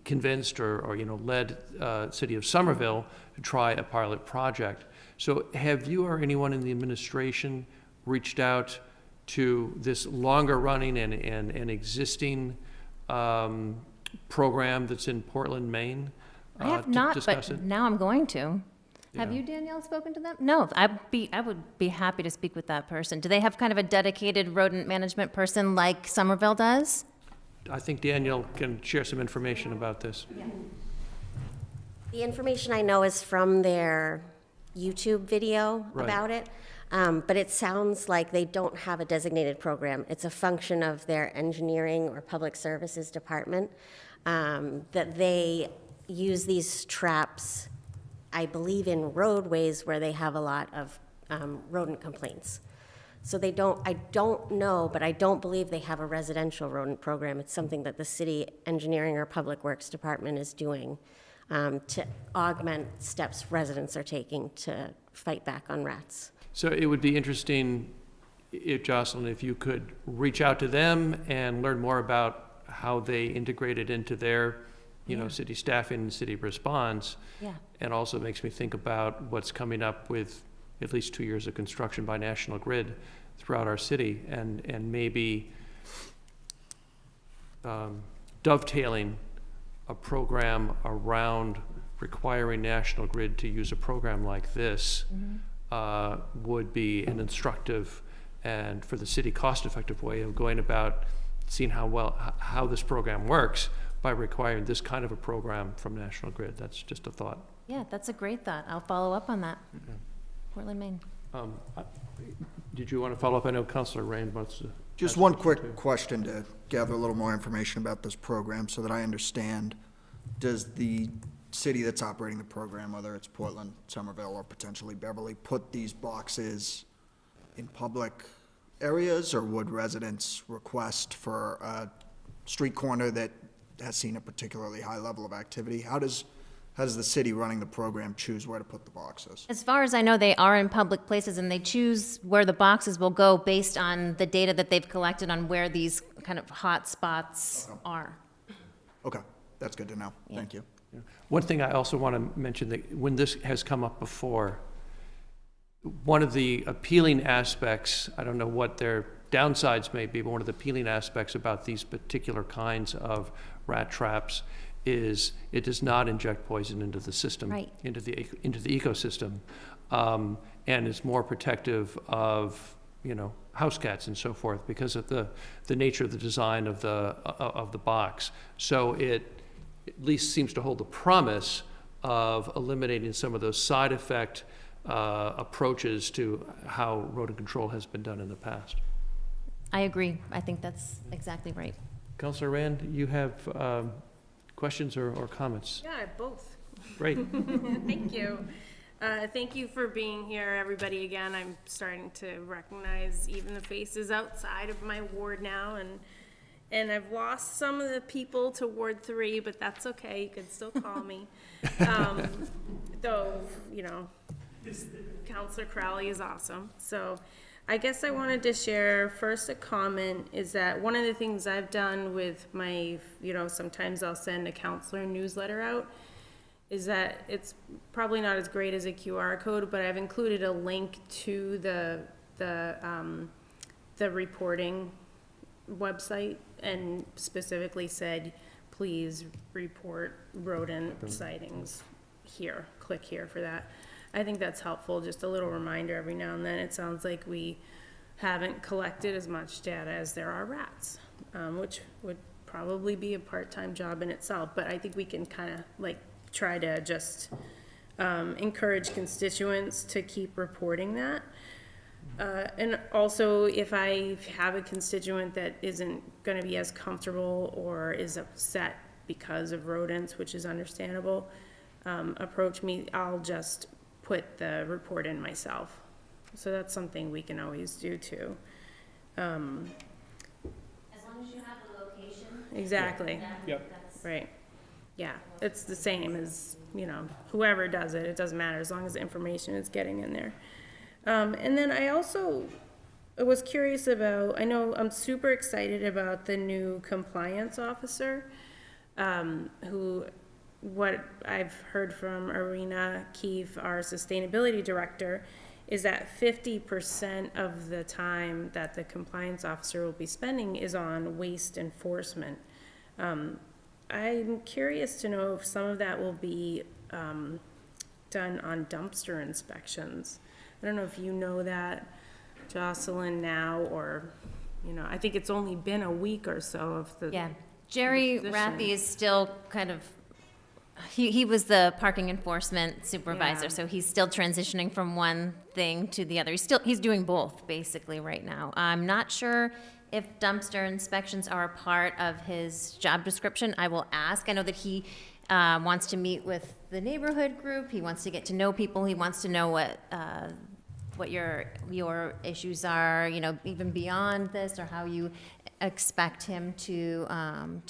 convinced or led city of Somerville to try a pilot project. So have you or anyone in the administration reached out to this longer running and existing program that's in Portland, Maine? I have to not, discuss but it? now I'm going to. Have Yeah. you, Danielle, spoken to them? No, I would be happy to speak with that person. Do they have kind of a dedicated rodent management person like Somerville does? I think Daniel can share some information about this. The information I know is from their YouTube video Right. about it, but it sounds like they don't have a designated program. It's a function of their engineering or public services department, that they use these traps, I believe, in roadways where they have a lot of rodent complaints. So they don't, I don't know, but I don't believe they have a residential rodent program. It's something that the city engineering or public works department is doing to augment steps residents are taking to fight back on rats. So it would be interesting, if Jocelyn, if you could reach out to them and learn more about how they integrate it into their, city staffing and city response. Yeah. And also makes me think about what's coming up with at least 2 years of construction by National Grid throughout our city, and maybe dovetailing a program around requiring National Grid to use a program like this would be an instructive and, for the city, cost-effective way of going about seeing how this program works by requiring this kind of a program from National Grid. That's just a thought. Yeah, that's a great thought. I'll follow up on that. Portland, Maine. Did you want to follow up? I know Councilor Rain wants to. Just one quick question to gather a little more information about this program so that I understand. Does the city that's operating the program, whether it's Portland, Somerville, or potentially Beverly, put these boxes in public areas, or would residents request for a street corner that has seen a particularly high level of activity? How does the city running the program choose where to put the boxes? As far as I know, they are in public places, and they choose where the boxes will go based on the data that they've collected on where these kind of hot spots are. Okay, that's good to know. Thank you. One thing I also want to mention, that when this has come up before, one of the appealing aspects, I don't know what their downsides may be, but one of the appealing aspects about these particular kinds of rat traps is it does not inject poison into the system, Right. into the ecosystem, and is more protective of house cats and so forth because of the nature of the design of the box. So it at least seems to hold the promise of eliminating some of those side effect approaches to how rodent control has been done in the past. I agree. I think that's exactly right. Councilor Rand, you have questions or comments? Yeah, both. Great. Thank you. Thank you for being here, everybody, again. I'm starting to recognize even the faces outside of my ward now, and I've lost some of the people to Ward 3, but that's okay. You can still call me. Though, Counselor Crowley is awesome. So I guess I wanted to share first a comment is that one of the things I've done with my, sometimes I'll send a counselor newsletter out, is that it's probably not as great as a QR code, but I've included a link to the reporting website and specifically said, please report rodent sightings here, click here for that. I think that's helpful, just a little reminder every now and then. It sounds like we haven't collected as much data as there are rats, which would probably be a part-time job in itself, but I think we can kind of try to just encourage constituents to keep reporting that. And also, if I have a constituent that isn't gonna be as comfortable or is upset because of rodents, which is understandable, approach me, I'll just put the report in myself. So that's something we can always do too. As long as you have the location. Exactly. Yep. Right. Yeah, it's the same as, whoever does it, it doesn't matter as long as the information is getting in there. And then I also was curious about, I know I'm super excited about the new compliance officer, who, what I've heard from Arena Keefe, our sustainability director, is that 50% of the time that the compliance officer will be spending is on waste enforcement. I'm curious to know if some of that will be done on dumpster inspections. I don't know if you know that, Jocelyn, now, or, you know, I think it's only been a week or so of the. Yeah, Jerry position. Rathie is still kind of, he was the parking enforcement supervisor, Yeah. so he's still transitioning from one thing to the other. He's doing both, basically, right now. I'm not sure if dumpster inspections are a part of his job description. I will ask. I know that he wants to meet with the neighborhood group. He wants to get to know people. He wants to know what your issues are, you know, even beyond this, or how you expect him to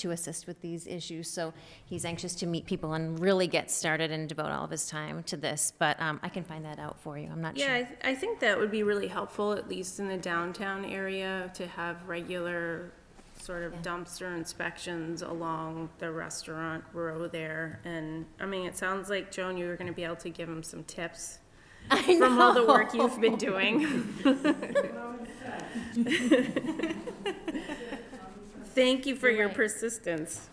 assist with these issues. So he's anxious to meet people and really get started and devote all of his time to this. But I can find that out for you. I'm not sure. Yeah, I think that would be really helpful, at least in the downtown area, to have regular sort of dumpster inspections along the restaurant row there. And, I mean, it sounds like, Joan, you were gonna be able to give him some tips from all the work you've been doing. Thank you for your Right. persistence.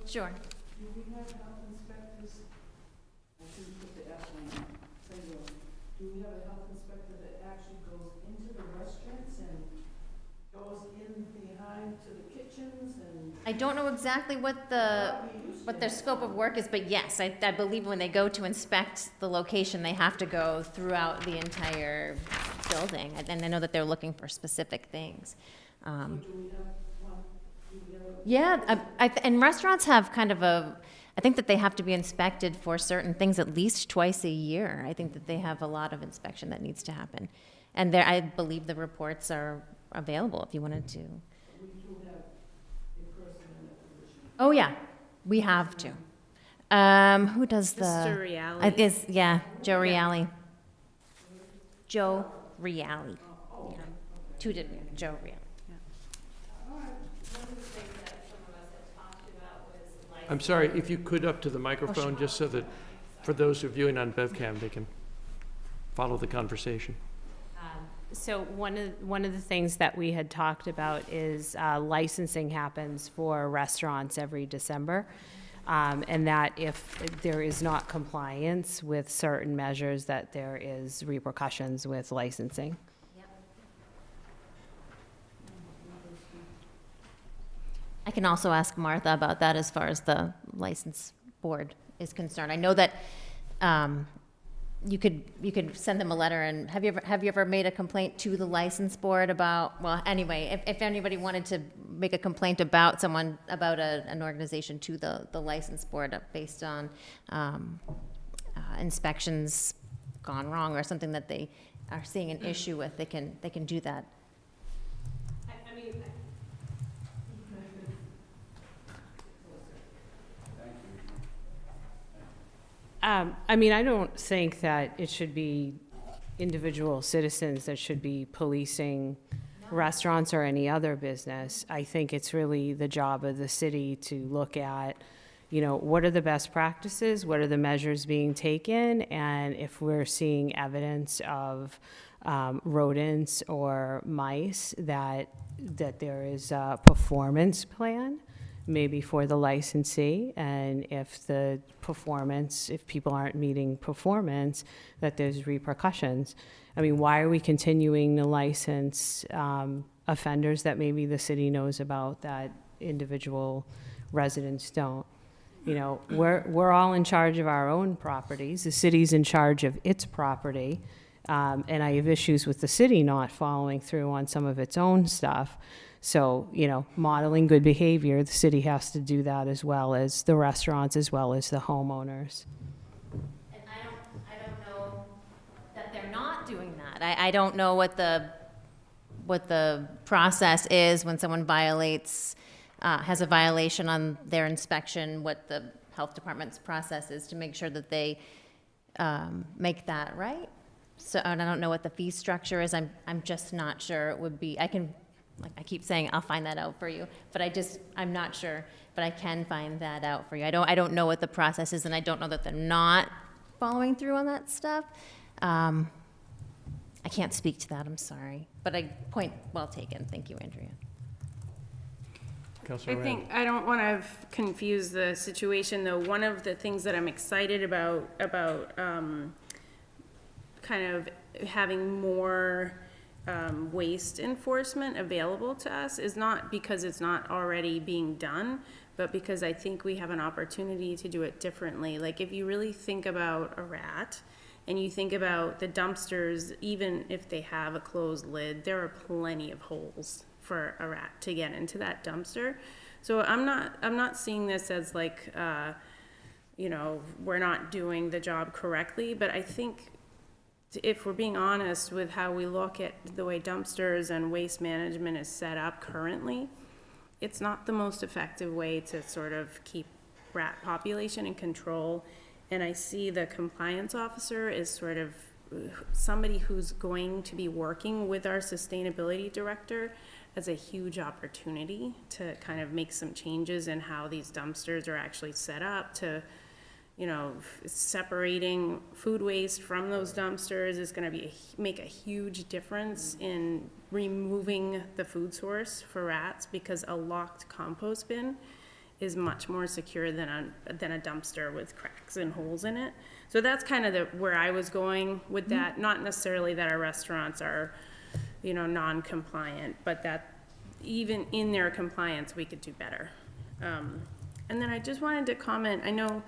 Sure. Do we have health inspectors? I didn't put the F on it. Do we have a health inspector that actually goes into the restaurants and goes in behind to the kitchens and? I don't know exactly what their scope of work is, but yes, I believe when they go to inspect the location, they have to go throughout the entire building. And I know that they're looking for specific things. Do we have one? Do we have a? Yeah, and restaurants have kind of I think that they have to be inspected for certain things at least twice a year. I think that they have a lot of inspection that needs to happen. And I believe the reports are available if you wanted to. We do have a person in that position. Oh, yeah, we have to. Who does the? Mr. Reale. Joe Reale. Joe Reale. Yeah. Two different, Joe Reale. I'm sorry, if you could up to the microphone, just so that, for those who are viewing on BevCam, they can follow the conversation. So one of the things that we had talked about is licensing happens for restaurants every December. And that if there is not compliance with certain measures, that there is repercussions with licensing. I can also ask Martha about that as far as the license board is concerned. I know that you could send them a letter, and have you ever made a complaint to the license board about, well, anyway, if anybody wanted to make a complaint about someone, about an organization to the license board based on inspections gone wrong or something that they are seeing an issue with, they can do that. I mean, I don't think that it should be individual citizens that should be policing restaurants or any other business. I think it's really the job of the city to look at, you know, what are the best practices, what are the measures being taken, and if we're seeing evidence of rodents or mice, that there is a performance plan, maybe for the licensee, and if if people aren't meeting performance, that there's repercussions. I mean, why are we continuing to license offenders that maybe the city knows about that individual residents don't? You know, we're all in charge of our own properties. The city's in charge of its property. And I have issues with the city not following through on some of its own stuff. So, you know, modeling good behavior, the city has to do that, as well as the restaurants, as well as the homeowners. And I don't know that they're not doing that. I don't know what the process is when someone violates, has a violation on their inspection, what the health department's process is to make sure that they make that right. So, and I don't know what the fee structure is. I'm just not sure. It would be, like I keep saying, I'll find that out for you, but I'm not sure, but I can find that out for you. I don't know what the process is, and I don't know that they're not following through on that stuff. I can't speak to that, I'm sorry, but point well taken. Thank you, Andrea. Councilor I Rand? think, I don't want to confuse the situation, though. One of the things that I'm excited about kind of having more waste enforcement available to us is not because it's not already being done, but because I think we have an opportunity to do it differently. Like, if you really think about a rat, and you think about the dumpsters, even if they have a closed lid, there are plenty of holes for a rat to get into that dumpster. So I'm not seeing this as like, you know, we're not doing the job correctly, but I think if we're being honest with how we look at the way dumpsters and waste management is set up currently, it's not the most effective way to sort of keep rat population in control. And I see the compliance officer is sort of somebody who's going to be working with our sustainability director as a huge opportunity to kind of make some changes in how these dumpsters are actually set up to, you know, separating food waste from those dumpsters is gonna be, make a huge difference in removing the food source for rats, because a locked compost bin is much more secure than a dumpster with cracks and holes in it. So that's kind of where I was going with that. Not necessarily that our restaurants are, you know, non-compliant, but that even in their compliance, we could do better. And then I just wanted to comment, I know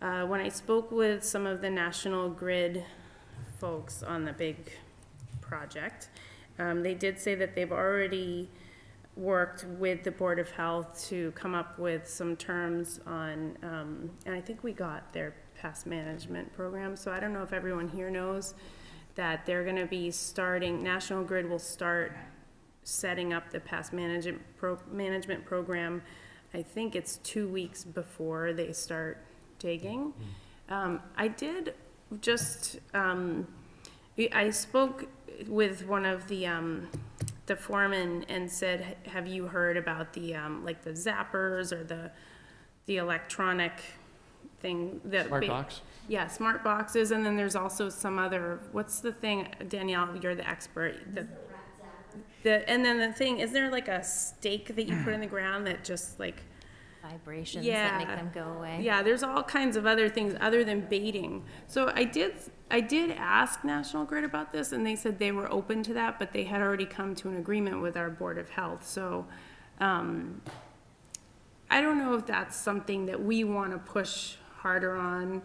when I spoke with some of the National Grid folks on the big project, they did say that they've already worked with the Board of Health to come up with some terms on, and I think we got their pest management program. So I don't know if everyone here knows that they're gonna be starting, National Grid will start setting up the pest management program. I think it's 2 weeks before they start digging. I did just, I spoke with one of the foreman and said, have you heard about the, like the zappers or the electronic thing that? Smart box? Yeah, smart boxes, and then there's also some other, what's the thing, Danielle, you're the expert. And then the thing, is there like a stake that you put in the ground that just like? Vibrations Yeah. that make them go away. Yeah, there's all kinds of other things other than baiting. So I did ask National Grid about this, and they said they were open to that, but they had already come to an agreement with our Board of Health. So I don't know if that's something that we want to push harder on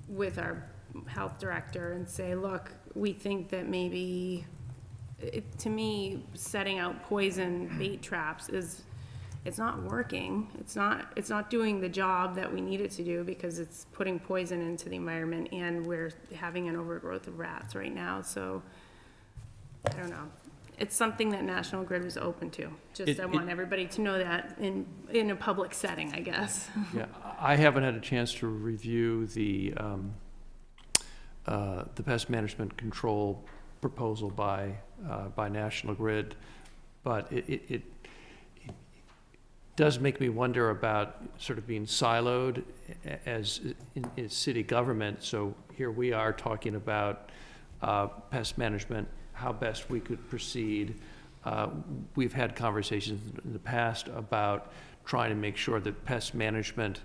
with our health director and say, look, we think that maybe, to me, setting out poison bait traps is, it's not working. It's not doing the job that we need it to do, because it's putting poison into the environment, and we're having an overgrowth of rats right now. So I don't know. It's something that National Grid was open to. I want everybody to know that in a public setting, I guess. Yeah, I haven't had a chance to review the pest management control proposal by National Grid, but it does make me wonder about sort of being siloed as in city government. So here we are talking about pest management, how best we could proceed. We've had conversations in the past about trying to make sure that pest management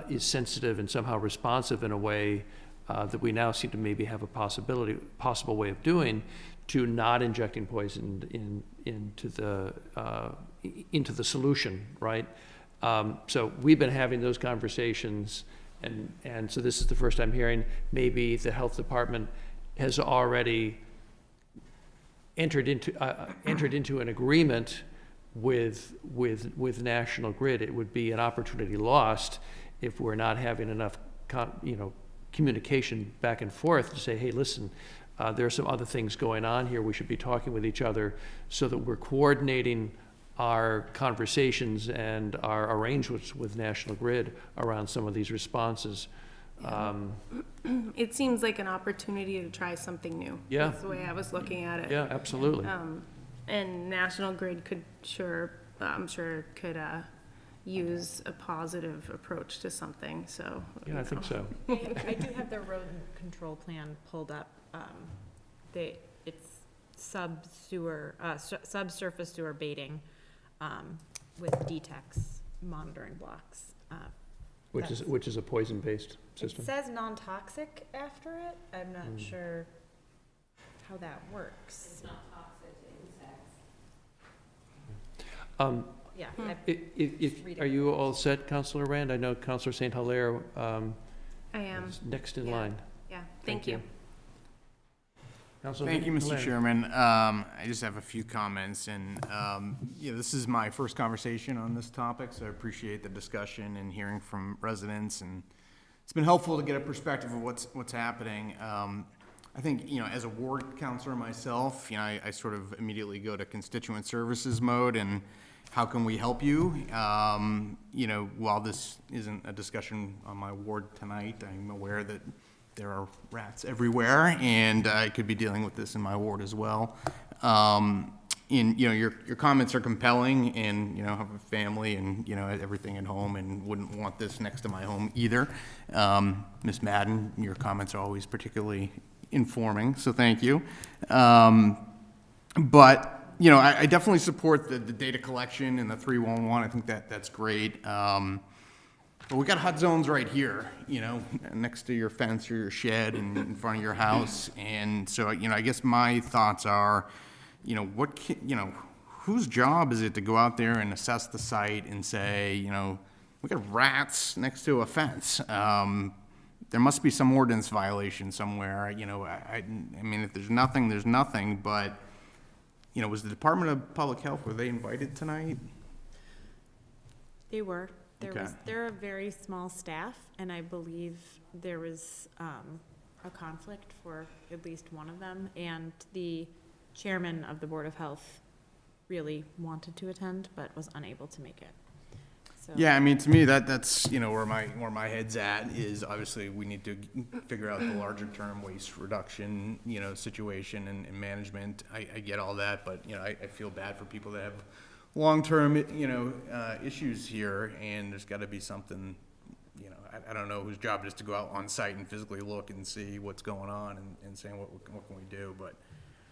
is sensitive and somehow responsive in a way that we now seem to maybe have a possible way of doing, to not injecting poison into the solution, right? So we've been having those conversations, and so this is the first I'm hearing maybe the health department has already entered into an agreement with National Grid. It would be an opportunity lost if we're not having enough communication back and forth to say, hey, listen, there are some other things going on here. We should be talking with each other so that we're coordinating our conversations and our arrangements with National Grid around some of these responses. It seems like an opportunity to try something new. Yeah. That's the way I was looking at it. Yeah, absolutely. And National Grid could I'm sure could use a positive approach to something, so. Yeah, I think so. I do have the rodent control plan pulled up. It's subsurface sewer baiting. with DTEX monitoring blocks. Which is a poison-based system. It says non-toxic after it. I'm not sure how that works. It's not toxic to insects. Yeah. Are you all set, Councilor Rand? I know Councilor St. Hilaire I am, is next in Yeah. line. yeah, thank you. Councilor Thank you, Mr. Hilaire. Chairman. I just have a few comments, and, this is my first conversation on this topic, so I appreciate the discussion and hearing from residents, and it's been helpful to get a perspective of what's happening. I think, as a ward councilor myself, I sort of immediately go to constituent services mode, and how can we help you? While this isn't a discussion on my ward tonight, I'm aware that there are rats everywhere, and I could be dealing with this in my ward as well. Your comments are compelling, and, I have a family and, everything at home, and wouldn't want this next to my home either. Ms. Madden, your comments are always particularly informing, so thank you. But, I definitely support the data collection and the 311. I think that's great. But we got hot zones right here, next to your fence or your shed and in front of your house. And so, I guess my thoughts are, whose job is it to go out there and assess the site and say, we got rats next to a fence? There must be some ordinance violation somewhere. I mean, if there's nothing, there's nothing. But, was the Department of Public Health, were they invited tonight? They were. Okay. They're a very small staff, and I believe there was a conflict for at least one of them, and the chairman of the Board of Health really wanted to attend, but was unable to make it. So. Yeah, I mean, to me, that's where my head's at is obviously we need to figure out the larger term waste reduction, situation and management. I get all that, but I feel bad for people that have long-term, issues here, and there's got to be something, I don't know whose job it is to go out on site and physically look and see what's going on and saying what can we do, but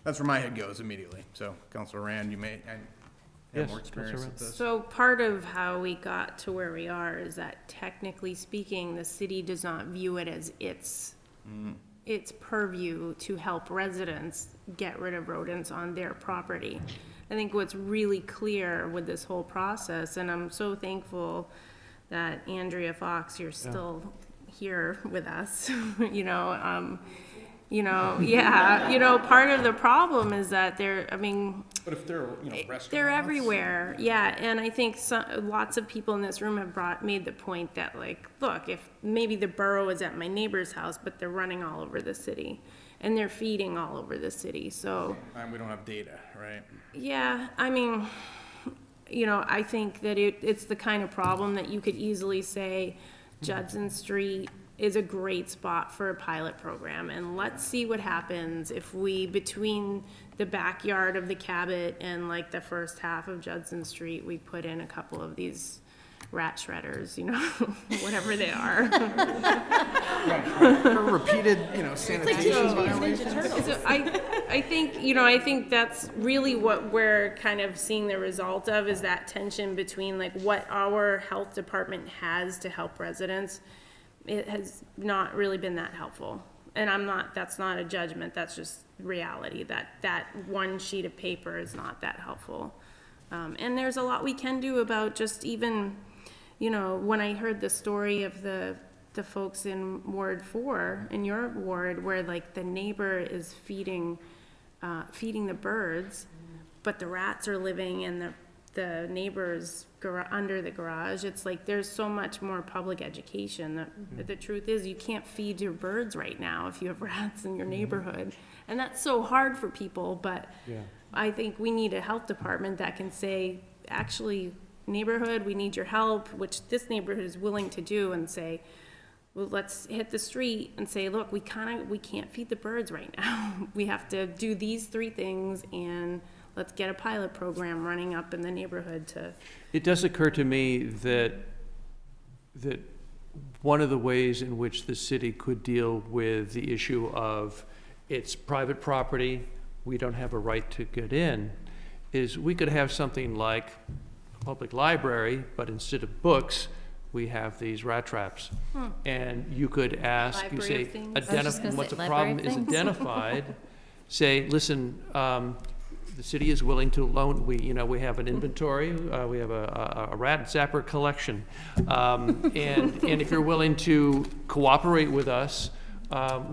that's where my head goes immediately. So, Councilor Rand, you may have Yes, more experience with this. So part of how we got to where we are is that technically speaking, the city does not view it as its purview to help residents get rid of rodents on their property. I think what's really clear with this whole process, and I'm so thankful that Andrea Fox, you're still here with us, part of the problem is that But if they're, restaurants. they're everywhere, yeah, and I think lots of people in this room have made the point that, like, look, if maybe the borough is at my neighbor's house, but they're running all over the city, and they're feeding all over the city, so. And we don't have data, right? Yeah, I think that it's the kind of problem that you could easily say Judson Street is a great spot for a pilot program, and let's see what happens if we, between the backyard of the Cabot and like the first half of Judson Street, we put in a couple of these rat shredders, whatever they are. Repeated, sanitation violations. So I think that's really what we're kind of seeing the result of, is that tension between like what our health department has to help residents. It has not really been that helpful. And that's not a judgment, that's just reality, that one sheet of paper is not that helpful. And there's a lot we can do about just even, when I heard the story of the folks in Ward 4, in your ward, where like the neighbor is feeding the birds, but the rats are living in the neighbor's under the garage. It's like there's so much more public education. The truth is you can't feed your birds right now if you have rats in your neighborhood. And that's so hard for people, but I think we need a health department that can say, actually, neighborhood, we need your help, which this neighborhood is willing to do, and say, well, let's hit the street and say, look, we can't feed the birds right now. We have to do these 3 things, and let's get a pilot program running up in the neighborhood to. It does occur to me that one of the ways in which the city could deal with the issue of it's private property, we don't have a right to get in, is we could have something like public library, but instead of books, we have these rat traps. And you could ask, you Library say, of things. I was just gonna once say a library problem of is things. identified, say, listen, the city is willing to loan, we have an inventory, we have a rat zapper collection. And if you're willing to cooperate with us,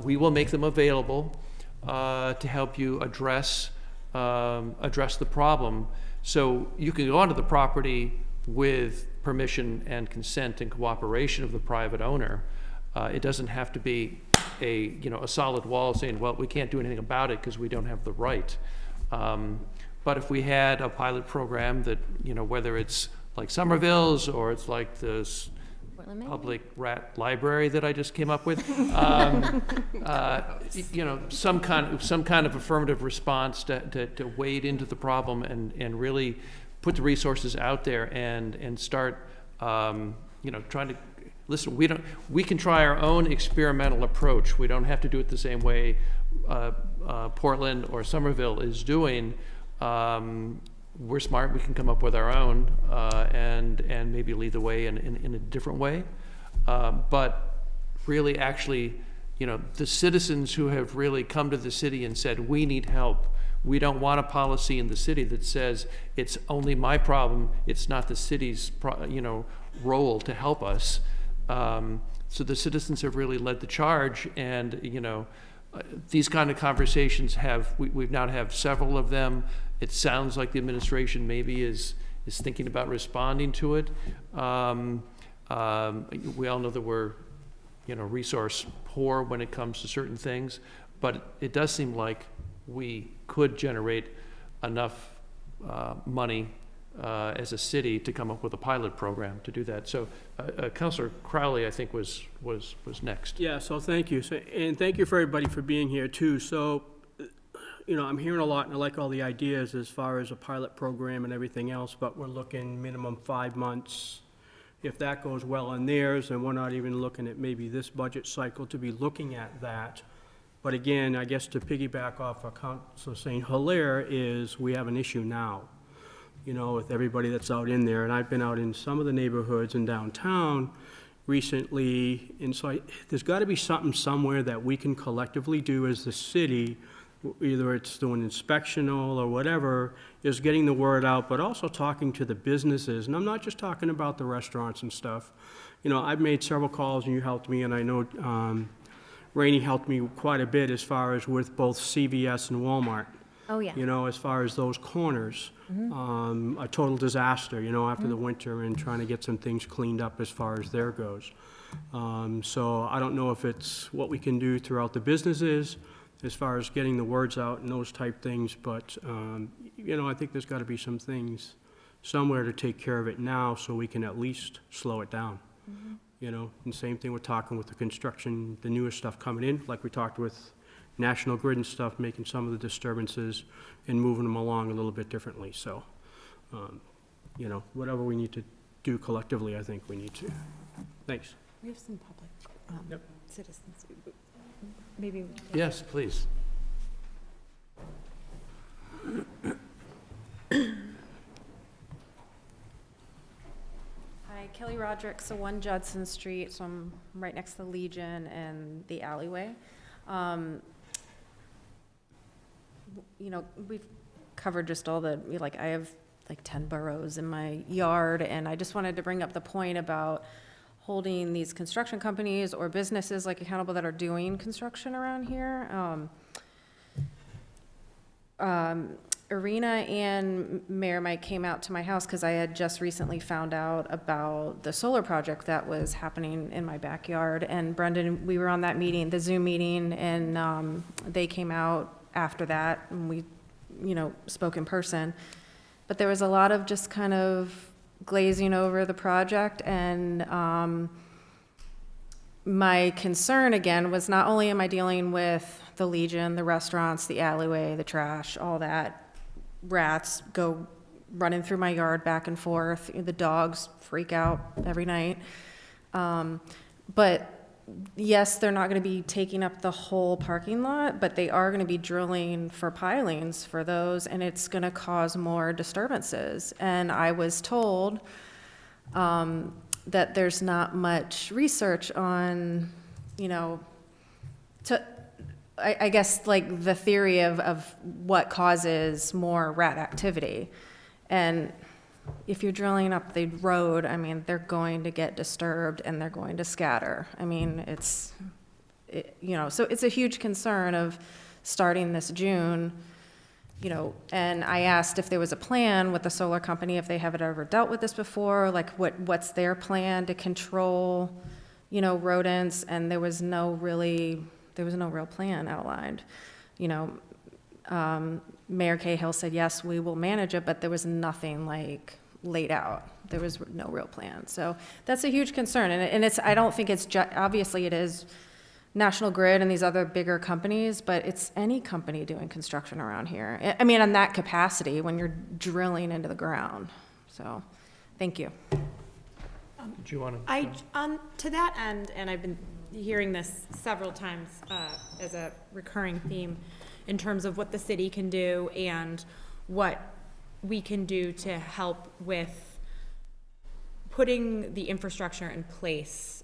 we will make them available to help you address the problem. So you can go onto the property with permission and consent and cooperation of the private owner. It doesn't have to be a solid wall saying, well, we can't do anything about it because we don't have the right. But if we had a pilot program that, whether it's like Somerville's or it's like this Portland, Maine? public rat library that I just came up with, some kind of affirmative response to wade into the problem and really put the resources out there and start, trying to, listen, we can try our own experimental approach. We don't have to do it the same way Portland or Somerville is doing. We're smart, we can come up with our own and maybe lead the way in a different way. But really, actually, the citizens who have really come to the city and said, we need help. We don't want a policy in the city that says it's only my problem, it's not the city's role to help us. So the citizens have really led the charge, and these kind of conversations we've now have several of them. It sounds like the administration maybe is thinking about responding to it. We all know that we're resource poor when it comes to certain things, but it does seem like we could generate enough money as a city to come up with a pilot program to do that. So Councilor Crowley, I think, was next. Yeah, so thank you. And thank you for everybody for being here too. So, I'm hearing a lot and I like all the ideas as far as a pilot program and everything else, but we're looking minimum 5 months. If that goes well on theirs, and we're not even looking at maybe this budget cycle to be looking at that. But again, I guess to piggyback off of Councilor St. Hilaire is we have an issue now, with everybody that's out in there. And I've been out in some of the neighborhoods in downtown recently. And so there's got to be something somewhere that we can collectively do as the city, either it's doing inspectional or whatever, is getting the word out, but also talking to the businesses. And I'm not just talking about the restaurants and stuff. I've made several calls and you helped me, and I know Rainey helped me quite a bit as far as with both CVS and Walmart. Oh, yeah. As far as those corners. A total disaster, after the winter, and trying to get some things cleaned up as far as there goes. So I don't know if it's what we can do throughout the businesses as far as getting the words out and those type things, but, I think there's got to be some things somewhere to take care of it now so we can at least slow it down. And same thing, we're talking with the construction, the newer stuff coming in, like we talked with National Grid and stuff, making some of the disturbances and moving them along a little bit differently. So, whatever we need to do collectively, I think we need to. Thanks. We have some public citizens. Maybe. Yes, please. Hi, Kelly Roderick, so 1 Judson Street, so I'm right next to the Legion and the alleyway. We've covered just all the, I have 10 burrows in my yard, and I just wanted to bring up the point about holding these construction companies or businesses accountable that are doing construction around here. Irina and Mayor Mike came out to my house because I had just recently found out about the solar project that was happening in my backyard. And Brendan, we were on that meeting, the Zoom meeting, and they came out after that, and we, spoke in person. But there was a lot of just kind of glazing over the project, and my concern again was not only am I dealing with the Legion, the restaurants, the alleyway, the trash, all that, rats go running through my yard back and forth, the dogs freak out every night, but yes, they're not going to be taking up the whole parking lot, but they are going to be drilling for pilings for those, and it's going to cause more disturbances. And I was told that there's not much research on, I guess, like the theory of what causes more rat activity. And if you're drilling up the road, I mean, they're going to get disturbed and they're going to scatter. I mean, so it's a huge concern of starting this June, and I asked if there was a plan with the solar company, if they have ever dealt with this before, like what's their plan to control, rodents, and there was no real plan outlined. Mayor Cahill said, yes, we will manage it, but there was nothing like laid out. There was no real plan. So that's a huge concern. And I don't think it's obviously it is National Grid and these other bigger companies, but it's any company doing construction around here. I mean, on that capacity when you're drilling into the ground. So, thank you. Do you want to? To that end, and I've been hearing this several times as a recurring theme in terms of what the city can do and what we can do to help with putting the infrastructure in place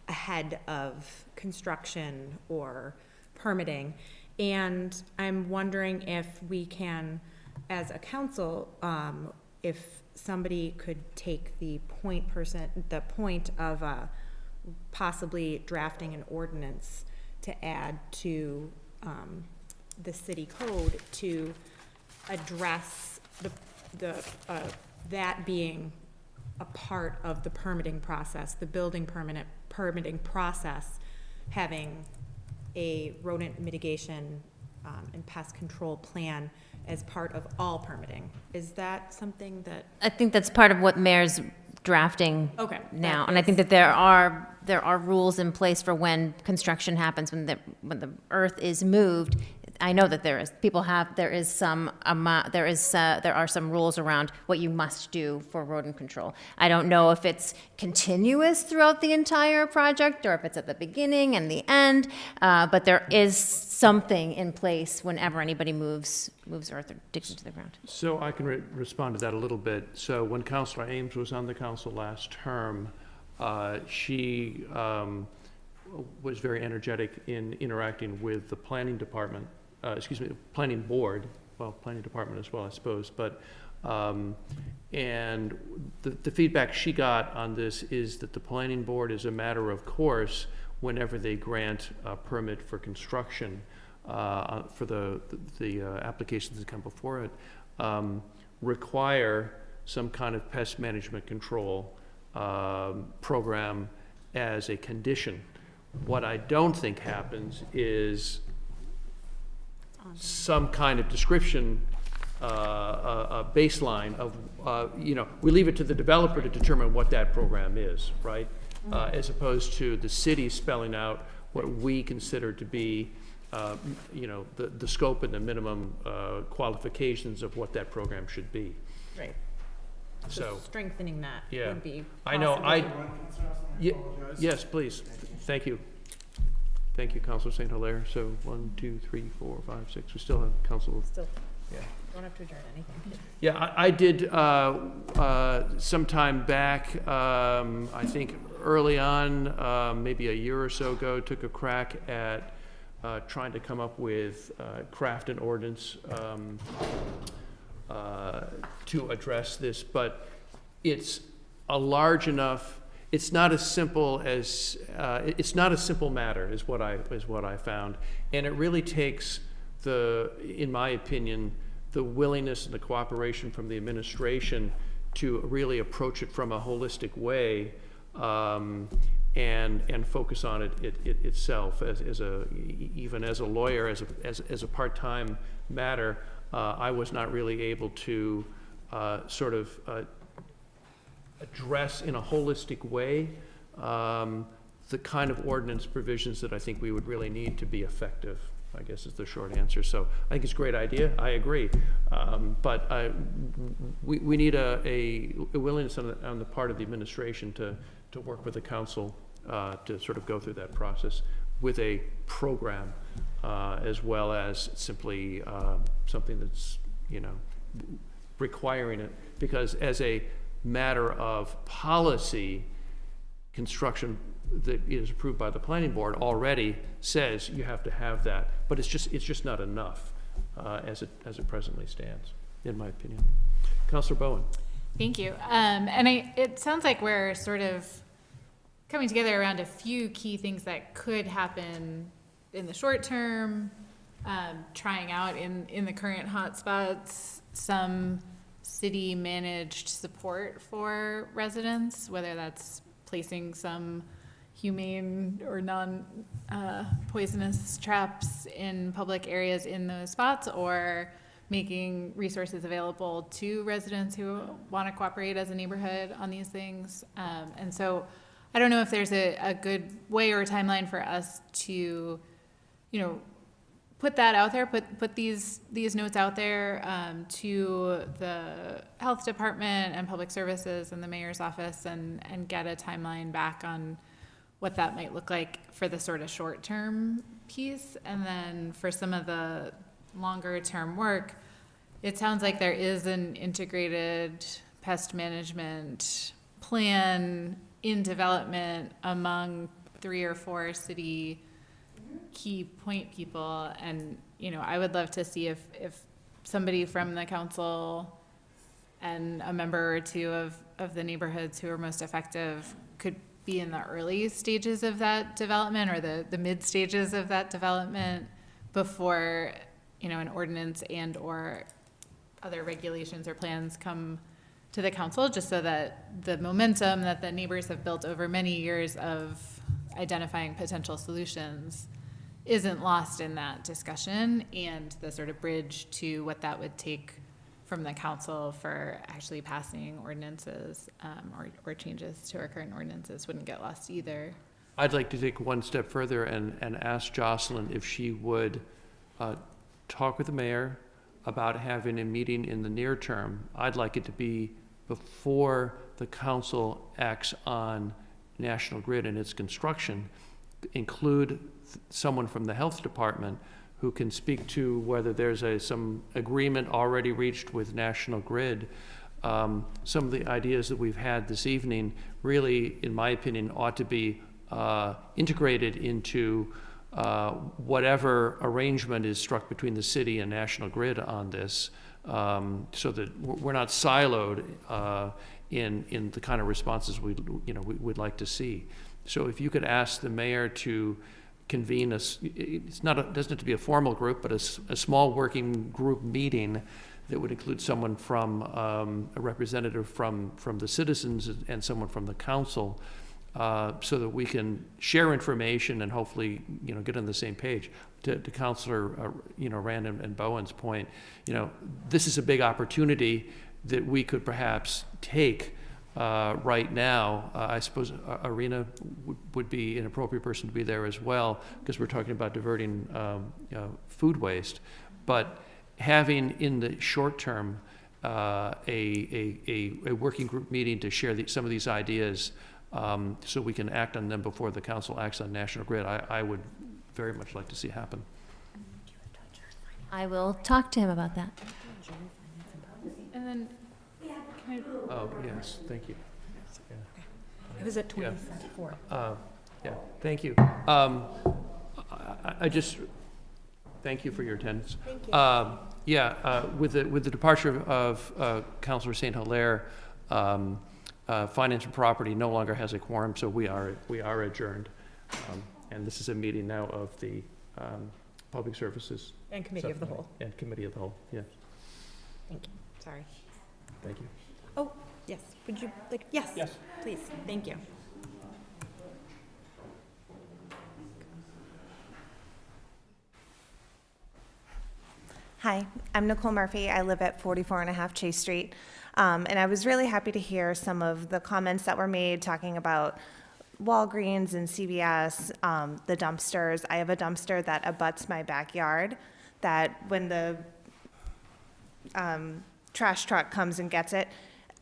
ahead of construction or permitting. And I'm wondering if we can, as a council, if somebody could take the point of possibly drafting an ordinance to add to the city code to address that being a part of the permitting process, the building permitting process, having a rodent mitigation and pest control plan as part of all permitting. Is that something that? I think that's part of what Mayor's drafting now. And I think that there are rules in place for when construction happens, when the earth is moved. I know that there are some rules around what you must do for rodent control. I don't know if it's continuous throughout the entire project or if it's at the beginning and the end, but there is something in place whenever anybody moves earth or digs into the ground. So I can respond to that a little bit. So when Councilor Ames was on the council last term, she was very energetic in interacting with the planning department, planning board, well, planning department as well, I suppose, but, and the feedback she got on this is that the planning board is a matter of course whenever they grant a permit for construction, for the applications that come before it, require some kind of pest management control program as a condition. What I don't think happens is some kind of description, a baseline of, we leave it to the developer to determine what that program is, right? As opposed to the city spelling out what we consider to be, the scope and the minimum qualifications of what that program should be. Right. So strengthening that would be I know. Yes, please. Thank you. Thank you, Councilor St. Hilaire. So 1, 2, 3, 4, 5, 6. We still have Council. Yeah. Don't have to adjourn anything. Yeah, I did some time back. I think early on, maybe a year or so ago, took a crack at trying to come up with craft an ordinance to address this, but it's a large enough. It's not as simple as it's not a simple matter, is what I found, and it really takes in my opinion, the willingness and the cooperation from the administration to really approach it from a holistic way, and focus on it itself even as a lawyer, as a part-time matter. I was not really able to sort of address in a holistic way the kind of ordinance provisions that I think we would really need to be effective, I guess is the short answer. So I think it's a great idea. I agree. But we need a willingness on the part of the administration to work with the council to sort of go through that process with a program, as well as simply something that's, requiring it. Because as a matter of policy, construction that is approved by the planning board already says you have to have that, but it's just not enough as it presently stands, in my opinion. Councilor Bowen. Thank you. It sounds like we're sort of coming together around a few key things that could happen in the short term, trying out in the current hotspots, some city managed support for residents, whether that's placing some humane or non-poisonous traps in public areas in those spots, or making resources available to residents who want to cooperate as a neighborhood on these things. And so I don't know if there's a good way or a timeline for us to, put that out there, put these notes out there to the health department and public services and the mayor's office, and get a timeline back on what that might look like for the sort of short-term piece. And then for some of the longer-term work, it sounds like there is an integrated pest management plan in development among 3 or 4 city key point people. And, I would love to see if somebody from the council and a member or two of the neighborhoods who are most effective could be in the early stages of that development, or the mid stages of that development, before, an ordinance and or other regulations or plans come to the council, just so that the momentum that the neighbors have built over many years of identifying potential solutions isn't lost in that discussion, and the sort of bridge to what that would take from the council for actually passing ordinances, or changes to our current ordinances wouldn't get lost either. I'd like to take one step further and ask Jocelyn if she would talk with the mayor about having a meeting in the near term. I'd like it to be before the council acts on National Grid and its construction. Include someone from the health department who can speak to whether there's some agreement already reached with National Grid. Some of the ideas that we've had this evening really, in my opinion, ought to be integrated into whatever arrangement is struck between the city and National Grid on this, so that we're not siloed in the kind of responses we'd like to see. So if you could ask the mayor to convene doesn't have to be a formal group, but a small working group meeting that would include someone from, a representative from the citizens and someone from the council, so that we can share information and hopefully, get on the same page. To Councilor, Rand and Bowen's point, this is a big opportunity that we could perhaps take right now. I suppose Arena would be an appropriate person to be there as well, because we're talking about diverting food waste. But having in the short term a working group meeting to share some of these ideas, so we can act on them before the council acts on National Grid, I would very much like to see happen. I will talk to him about that. And then, Oh, yes, thank you. It was at 24. Yeah, thank you. I just, thank you for your attendance. Thank you. With the departure of Councilor St. Hilaire, Finance and Property no longer has a quorum, so we are adjourned. And this is a meeting now of the Public Services. And Committee of the Whole. And Committee of the Whole, yes. Thank you. Sorry. Thank you. Oh, yes. Would you yes. Yes. Please. Thank you. Hi, I'm Nicole Murphy. I live at 44.5 Chase Street. And I was really happy to hear some of the comments that were made talking about Walgreens and CVS, the dumpsters. I have a dumpster that abuts my backyard, that when the trash truck comes and gets it,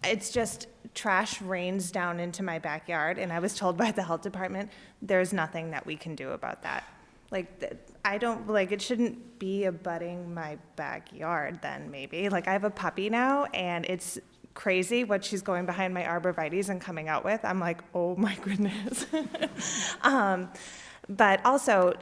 it's just trash rains down into my backyard, and I was told by the health department, there's nothing that we can do about that. Like, I don't, like, it shouldn't be abutting my backyard then, maybe. Like, I have a puppy now, and it's crazy what she's going behind my arborvitaes and coming out with. I'm like, oh my goodness. But also,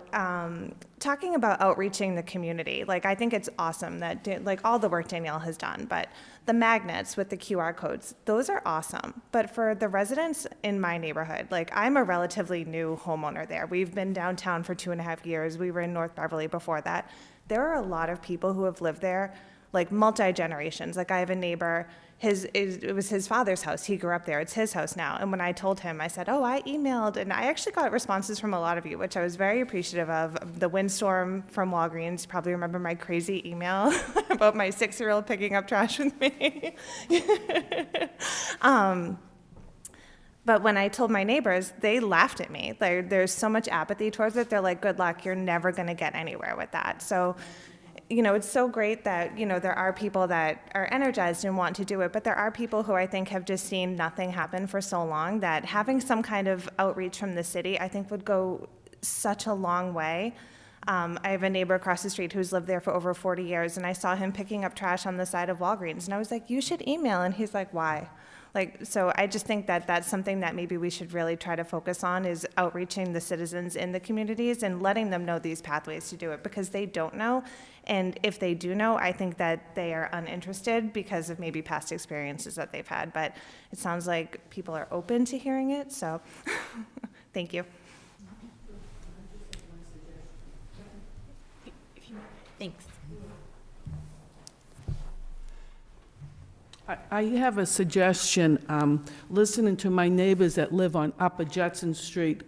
talking about outreaching the community, like, I think it's awesome that, like, all the work Danielle has done, but the magnets with the QR codes, those are awesome. But for the residents in my neighborhood, like, I'm a relatively new homeowner there. We've been downtown for 2.5 years. We were in North Beverly before that. There are a lot of people who have lived there, like, multi-generations. Like, I have a neighbor, it was his father's house. He grew up there. It's his house now. And when I told him, I said, oh, I emailed, and I actually got responses from a lot of you, which I was very appreciative of. The windstorm from Walgreens, you probably remember my crazy email about my 6-year-old picking up trash with me. But when I told my neighbors, they laughed at me. There's so much apathy towards it. They're like, good luck, you're never going to get anywhere with that. So, you know, it's so great that, you know, there are people that are energized and want to do it, but there are people who I think have just seen nothing happen for so long that having some kind of outreach from the city, I think, would go such a long way. I have a neighbor across the street who's lived there for over 40 years, and I saw him picking up trash on the side of Walgreens, and I was like, you should email, and he's like, why? Like, so I just think that that's something that maybe we should really try to focus on, is outreaching the citizens in the communities and letting them know these pathways to do it, because they don't know. And if they do know, I think that they are uninterested because of maybe past experiences that they've had. But it sounds like people are open to hearing it, so thank you. Thanks. I have a suggestion. Listening to my neighbors that live on Upper Judson Street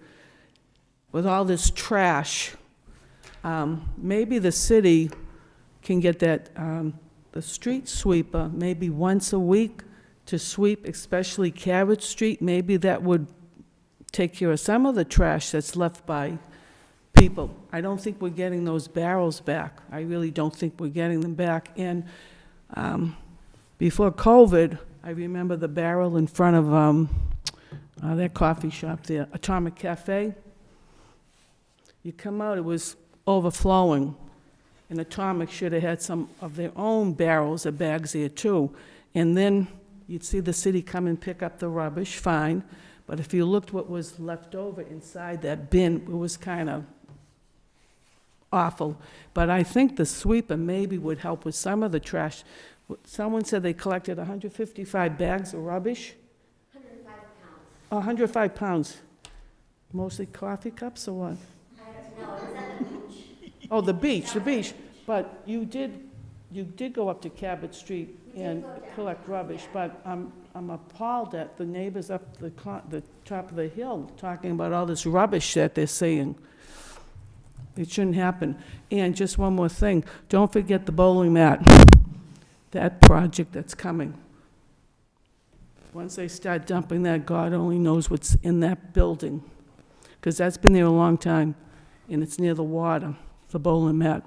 with all this trash, maybe the city can get that, the street sweeper, maybe once a week to sweep, especially Carrot Street. Maybe that would take care of some of the trash that's left by people. I don't think we're getting those barrels back. I really don't think we're getting them back. And before COVID, I remember the barrel in front of that coffee shop there, Atomic Cafe. You come out, it was overflowing. And Atomic should have had some of their own barrels or bags there too. And then you'd see the city come and pick up the rubbish, fine. But if you looked what was left over inside that bin, it was kind of awful. But I think the sweeper maybe would help with some of the trash. Someone said they collected 155 bags of rubbish. 105 pounds. Oh, 105 pounds. Mostly coffee cups or what? I don't know, is that the beach? Oh, the beach. But you did go up to Cabot Street and collect rubbish, but I'm appalled at the neighbors up the top of the hill talking about all this rubbish that they're saying. It shouldn't happen. And just one more thing, don't forget the bowling mat, that project that's coming. Once they start dumping that, God only knows what's in that building, because that's been there a long time, and it's near the water, the bowling mat.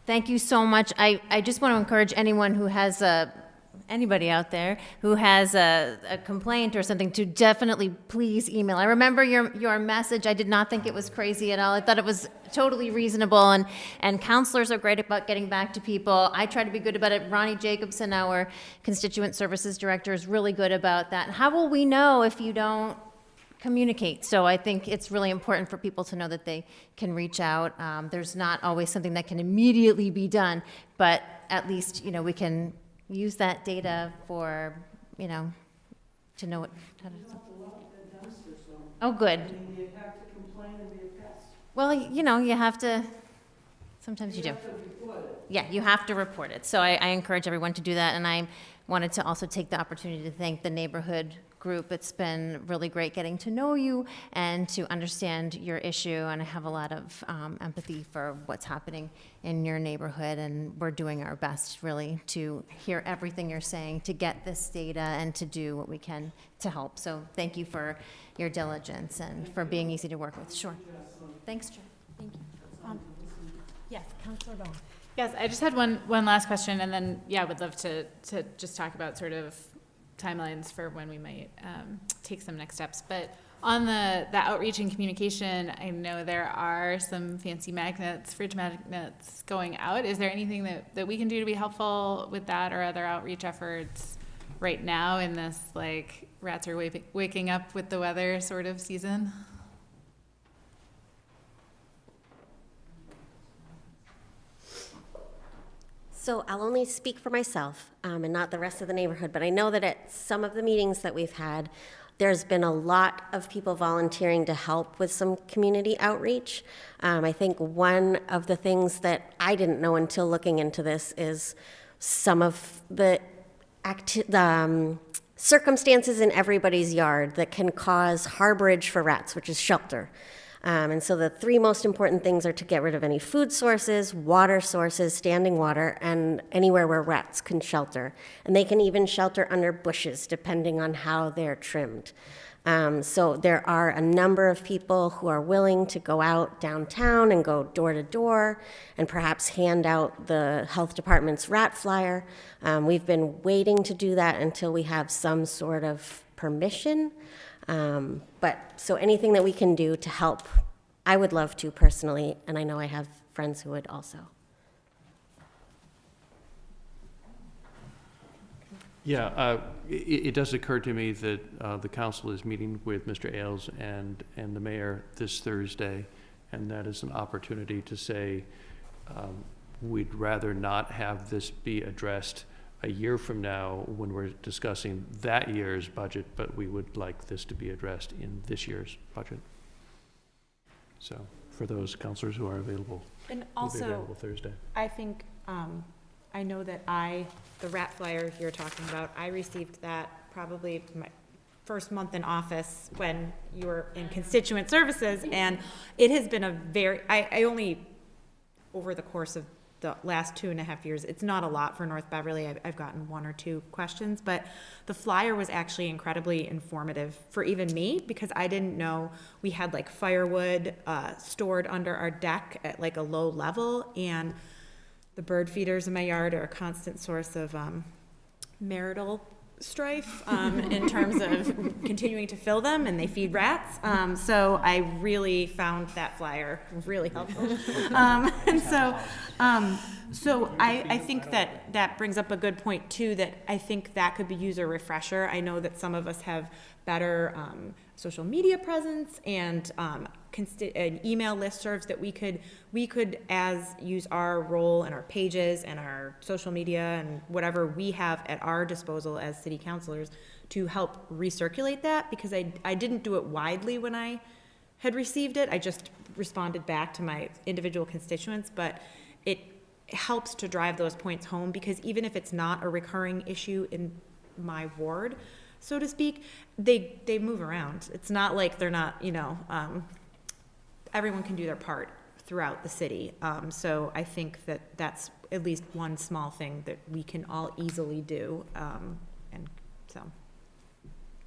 Thank you so much. I just want to encourage anyone who has anybody out there who has a complaint or something to definitely please email. I remember your message. I did not think it was crazy at all. I thought it was totally reasonable, and counselors are great about getting back to people. I try to be good about it. Ronnie Jacobson, our constituent services director, is really good about that. How will we know if you don't communicate? So I think it's really important for people to know that they can reach out. There's not always something that can immediately be done, but at least, we can use that data for, to know what. Oh, good. You have to complain and be a pest. Well, you have to, sometimes you do. Yeah, you have to report it. So I encourage everyone to do that, and I wanted to also take the opportunity to thank the neighborhood group. It's been really great getting to know you and to understand your issue, and I have a lot of empathy for what's happening in your neighborhood, and we're doing our best really to hear everything you're saying, to get this data and to do what we can to help. So thank you for your diligence and for being easy to work with. Sure. Thanks, Jen. Thank you. Yes, Counselor Bone. Yes, I just had one last question, and then, yeah, would love to just talk about sort of timelines for when we might take some next steps. But on the outreach and communication, I know there are some fancy magnets, fridge magnets going out. Is there anything that we can do to be helpful with that or other outreach efforts right now in this, like, rats are waking up with the weather sort of season? So I'll only speak for myself and not the rest of the neighborhood, but I know that at some of the meetings that we've had, there's been a lot of people volunteering to help with some community outreach. I think one of the things that I didn't know until looking into this is some of the circumstances in everybody's yard that can cause harborage for rats, which is shelter. And so the three most important things are to get rid of any food sources, water sources, standing water, and anywhere where rats can shelter. And they can even shelter under bushes, depending on how they're trimmed. So there are a number of people who are willing to go out downtown and go door to door and perhaps hand out the health department's rat flyer. We've been waiting to do that until we have some sort of permission. But so anything that we can do to help, I would love to personally, and I know I have friends who would also. Yeah, it does occur to me that the council is meeting with Mr. Ailes and the mayor this Thursday, and that is an opportunity to say we'd rather not have this be addressed a year from now when we're discussing that year's budget, but we would like this to be addressed in this year's budget. So for those councilors who are available, And will be available also, Thursday. I think, I know that the rat flyer you're talking about, I received that probably my first month in office when you were in constituent services, and it has been I only, over the course of the last 2.5 years, it's not a lot for North Beverly. I've gotten 1 or 2 questions, but the flyer was actually incredibly informative for even me, because I didn't know we had like firewood stored under our deck at like a low level, and the bird feeders in my yard are a constant source of marital strife in terms of continuing to fill them, and they feed rats. So I really found that flyer really helpful. And so I think that brings up a good point too, that I think that could be user refresher. I know that some of us have better social media presence and email listservs that we could as use our role and our pages and our social media and whatever we have at our disposal as city councilors to help recirculate that, because I didn't do it widely when I had received it. I just responded back to my individual constituents, but it helps to drive those points home, because even if it's not a recurring issue in my ward, so to speak, they move around. It's not like they're not, everyone can do their part throughout the city. So I think that's at least one small thing that we can all easily do. And so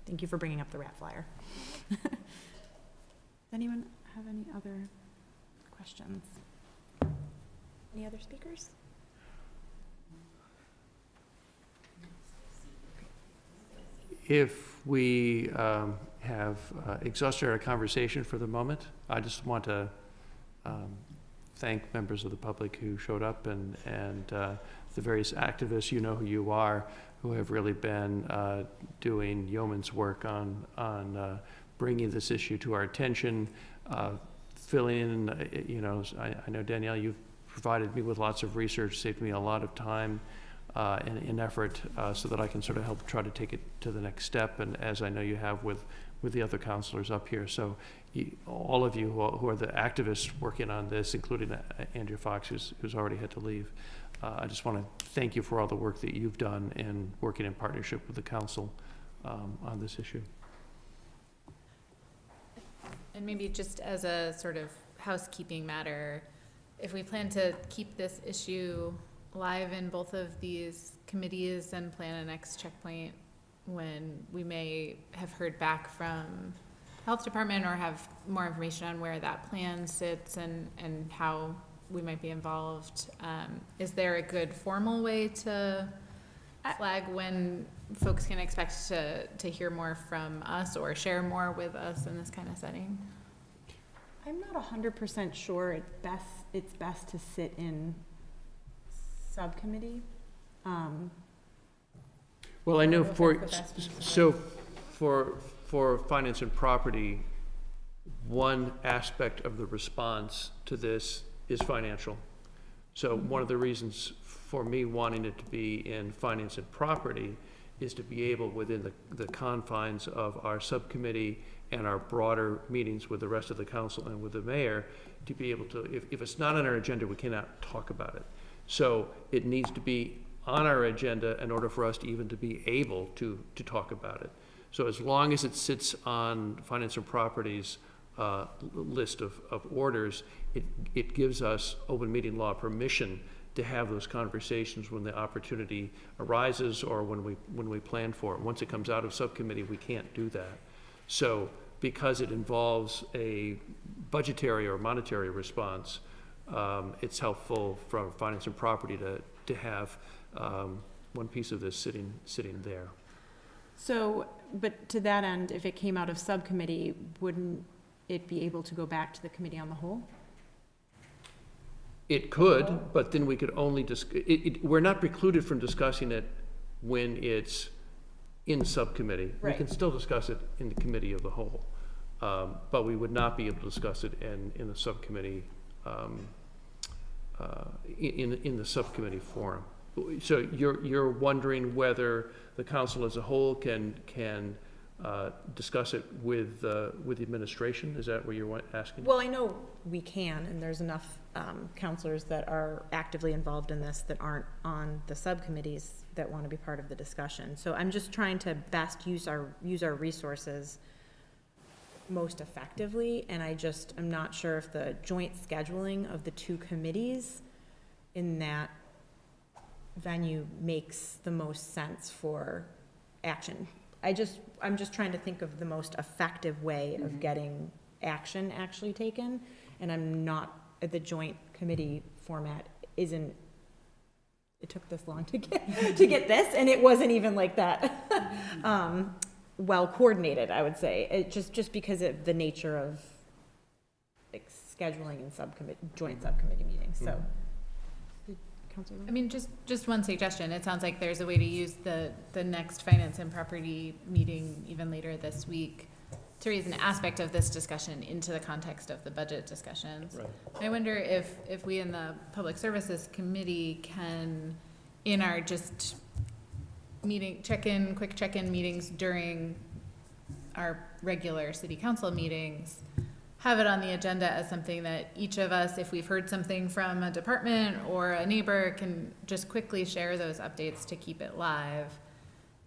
thank you for bringing up the rat flyer. Does anyone have any other questions? Any other speakers? If we have exhausted our conversation for the moment, I just want to thank members of the public who showed up and the various activists, you know who you are, who have really been doing yeoman's work on bringing this issue to our attention, filling in, I know Danielle, you've provided me with lots of research, saved me a lot of time and effort so that I can sort of help try to take it to the next step, and as I know you have with the other counselors up here. So all of you who are the activists working on this, including Andrea Fox, who's already had to leave, I just want to thank you for all the work that you've done in working in partnership with the council on this issue. And maybe just as a sort of housekeeping matter, if we plan to keep this issue live in both of these committees and plan a next checkpoint when we may have heard back from Health Department or have more information on where that plan sits and how we might be involved, is there a good formal way to flag when folks can expect to hear more from us or share more with us in this kind of setting? I'm not 100% sure it's best to sit in subcommittee. Well, I know if for, that's the best use of so for finance and property, one aspect of the response to this is financial. So one of the reasons for me wanting it to be in finance and property is to be able, within the confines of our subcommittee and our broader meetings with the rest of the council and with the mayor, to be able to, if it's not on our agenda, we cannot talk about it. So it needs to be on our agenda in order for us to even to be able to talk about it. So as long as it sits on finance and properties list of orders, it gives us open meeting law permission to have those conversations when the opportunity arises or when we plan for it. Once it comes out of subcommittee, we can't do that. So because it involves a budgetary or monetary response, it's helpful from finance and property to have one piece of this sitting there. So, but to that end, if it came out of subcommittee, wouldn't it be able to go back to the committee on the whole? It could, but then we could only we're not precluded from discussing it when it's in subcommittee. We can still discuss it in the committee of the whole, but we would not be able to discuss it in the subcommittee, in the subcommittee forum. So you're wondering whether the council as a whole can discuss it with the administration? Is that what you're asking? Well, I know we can, and there's enough counselors that are actively involved in this that aren't on the subcommittees that want to be part of the discussion. So I'm just trying to best use our resources most effectively, and I'm not sure if the joint scheduling of the two committees in that venue makes the most sense for action. I'm just trying to think of the most effective way of getting action actually taken, and I'm not, the joint committee format isn't, it took this long to get this, and it wasn't even like that well coordinated, I would say. It just because of the nature of like scheduling and joint subcommittee meetings, so. I mean, just one suggestion. It sounds like there's a way to use the next finance and property meeting even later this week to raise an aspect of this discussion into the context of the budget discussions. Right. I wonder if we in the Public Services Committee can, in our just quick check-in meetings during our regular city council meetings, have it on the agenda as something that each of us, if we've heard something from a department or a neighbor, can just quickly share those updates to keep it live.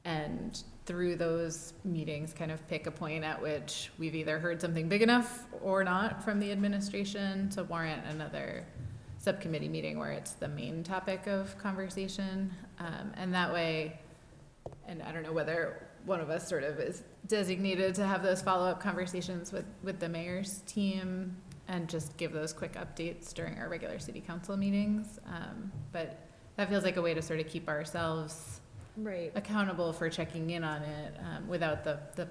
And through those meetings, kind of pick a point at which we've either heard something big enough or not from the administration to warrant another subcommittee meeting where it's the main topic of conversation. And that way, and I don't know whether one of us sort of is designated to have those follow-up conversations with the mayor's team and just give those quick updates during our regular city council meetings. But that feels like a way to sort of keep ourselves accountable for checking in on it without the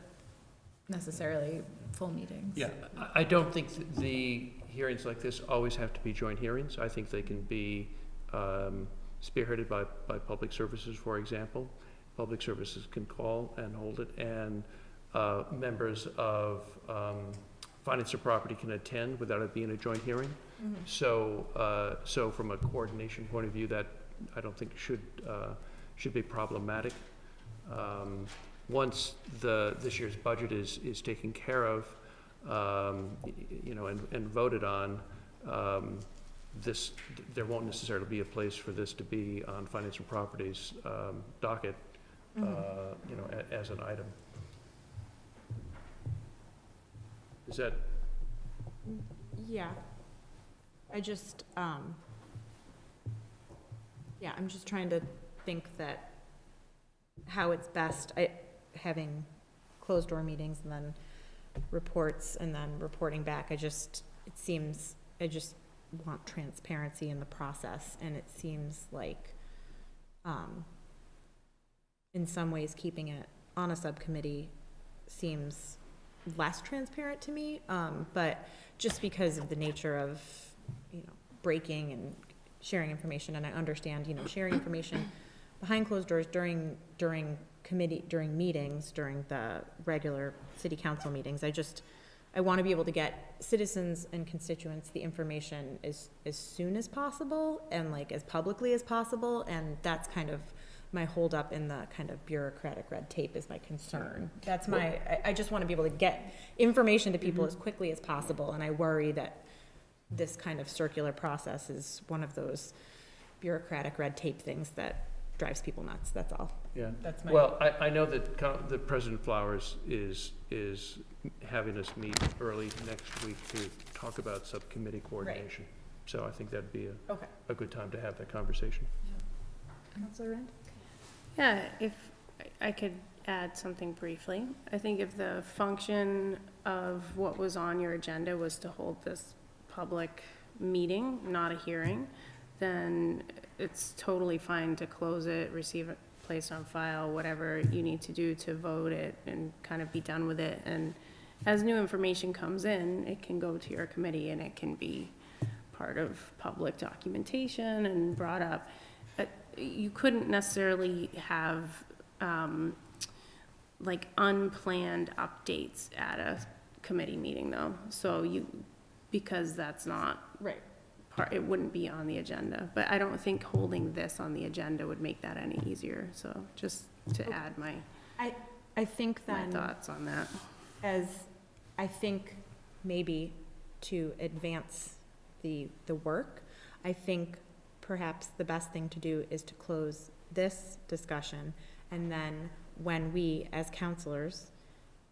necessarby full meetings. Yeah, I don't think the hearings like this always have to be joint hearings. I think they can be spearheaded by public services, for example. Public services can call and hold it, and members of finance or property can attend without it being a joint hearing. Mm-hmm. So from a coordination point of view, that I don't think should be problematic. Once this year's budget is taken care of, and voted on, there won't necessarily be a place for this to be on finance and properties docket you know, as an item. Is that, Yeah. I just, yeah, I'm just trying to think that how it's best, having closed door meetings and then reports and then reporting back. I just want transparency in the process, and it seems like, in some ways, keeping it on a subcommittee seems less transparent to me, but just because of the nature of, you know, breaking and sharing information, and I understand, you know, sharing information behind closed doors during meetings, during the regular city council meetings. I want to be able to get citizens and constituents the information as soon as possible and like as publicly as possible, and that's kind of my holdup in the kind of bureaucratic red tape is my concern. That's I just want to be able to get information to people as quickly as possible, and I worry that this kind of circular process is one of those bureaucratic red tape things that drives people nuts, that's all. yeah. That's my. Well, I know that President Flowers is having us meet early next week to talk about subcommittee coordination. So I think that'd be a good time to have that conversation. Councilor Rand? Yeah, if I could add something briefly. I think if the function of what was on your agenda was to hold this public meeting, not a hearing, then it's totally fine to close it, receive it, place on file, whatever you need to do to vote it and kind of be done with it. And as new information comes in, it can go to your committee and it can be part of public documentation and brought up. You couldn't necessarily have like unplanned updates at a committee meeting though. So because that's not Right. it wouldn't be on the agenda, but I don't think holding this on the agenda would make that any easier. So just to add my I think then, thoughts on that. as I think maybe to advance the work, I think perhaps the best thing to do is to close this discussion, and then when we, as counselors,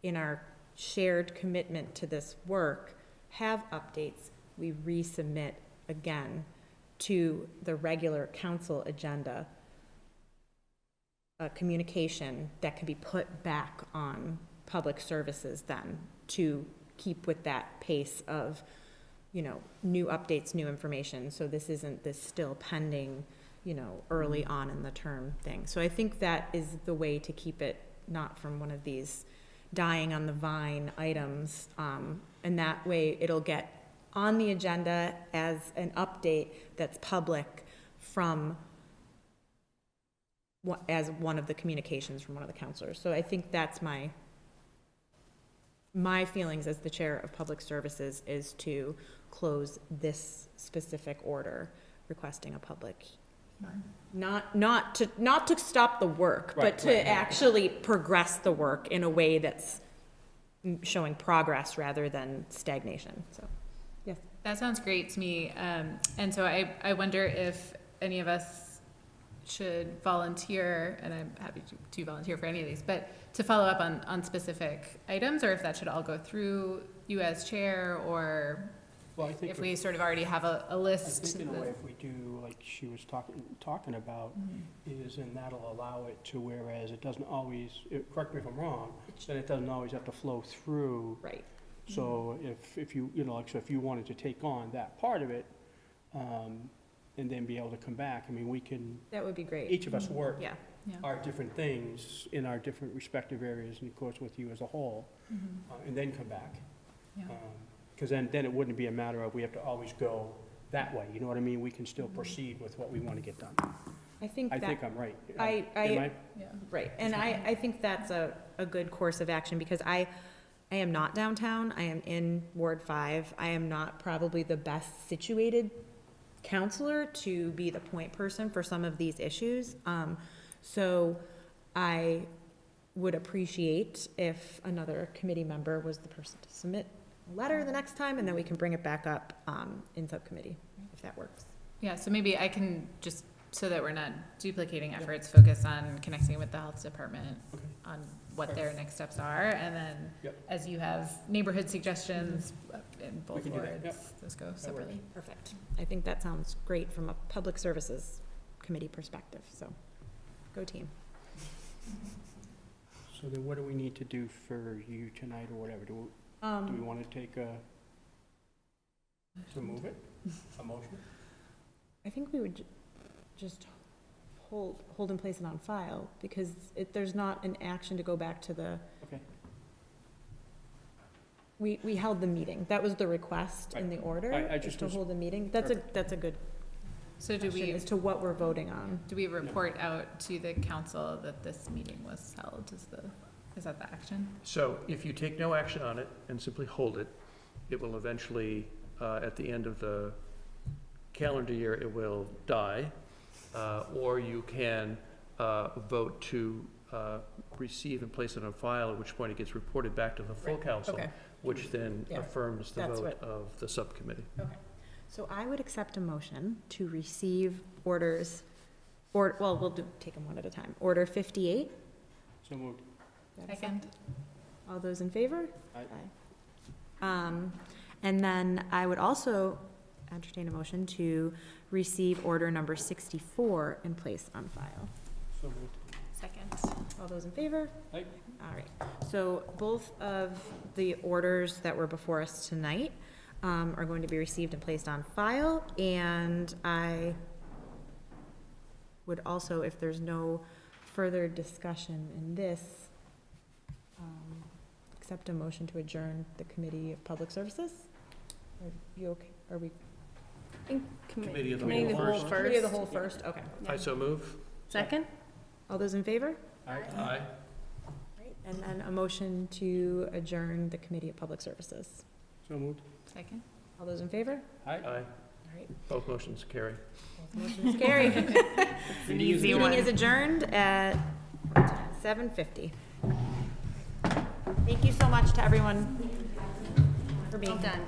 in our shared commitment to this work, have updates, we resubmit again to the regular council agenda a communication that can be put back on public services then to keep with that pace of, you know, new updates, new information. So this isn't this still pending, you know, early on in the term thing. So I think that is the way to keep it not from one of these dying on the vine items. And that way it'll get on the agenda as an update that's public from as one of the communications from one of the counselors. So I think that's my feelings as the chair of public services is to close this specific order requesting a public hearing. Not to stop the work, but to actually progress the work in a way that's showing progress rather than stagnation. So, yes. That sounds great to me. And so I wonder if any of us should volunteer, and I'm happy to volunteer for any of these, but to follow up on specific items, or if that should all go through you as chair, or Well, I think if we sort of already have a list. I think in a way, if we do, like she was talking about, is, and that'll allow it to, whereas it doesn't always, correct me if I'm wrong, then it doesn't always have to flow through. Right. So if you, you know, like, so if you wanted to take on that part of it, and then be able to come back, I mean, we can, That would be great. each of us work Yeah. our different things in our different respective areas, and of course with you as a whole, and then come back. Yeah. Because then it wouldn't be a matter of we have to always go that way, you know what I mean? We can still proceed with what we want to get done. I think I that. think I'm right. I- Am Yeah. Right, and I think that's a good course of action, because I am not downtown, I am in Ward 5. I am not probably the best situated counselor to be the point person for some of these issues. So I would appreciate if another committee member was the person to submit a letter the next time, and then we can bring it back up in subcommittee, if that works. Yeah, so maybe I can just so that we're not duplicating efforts, focus on connecting with the health department on what their next steps are, and then Yep. as you have neighborhood suggestions in both can do that, wards, yep. those go separately. Perfect. I think that sounds great from a public services committee perspective, so go team. So then what do we need to do for you tonight or whatever? Do we want to take to move it? A motion? I think we would just hold and place it on file, because there's not an action to go back to the. Okay. We held the meeting. That was the request in the order, I is just to was- hold the meeting. That's a good So do question we, as to what we're voting on. do we report out to the council that this meeting was held? Is that the action? So if you take no action on it and simply hold it, it will eventually, at the end of the calendar year, it will die. Or you can vote to receive and place it on file, at which point it gets reported back to the full council, Okay. which then Yeah, affirms the that's vote of the subcommittee. Okay. So I would accept a motion to receive orders, we'll take them one at a time. Order 58. So moved. Second. All those in favor? Aye. And then I would also entertain a motion to receive order number 64 and place on file. So moved. Second. All those in favor? Aye. All right. So both of the orders that were before us tonight are going to be received and placed on file. And I would also, if there's no further discussion in this, accept a motion to adjourn the Committee of Public Services. Are you okay? Are we? Committee of the Committee of the whole whole first. Committee of the first. whole first, okay. I so move. Second? All those in favor? Aye. And then a motion to adjourn the Committee of Public Services. So moved. Second. All those in favor? Aye. All right. Both motions carry. Motion is carried. It's an easy Meeting one. is adjourned at 7:50. Thank you so much to everyone for being done.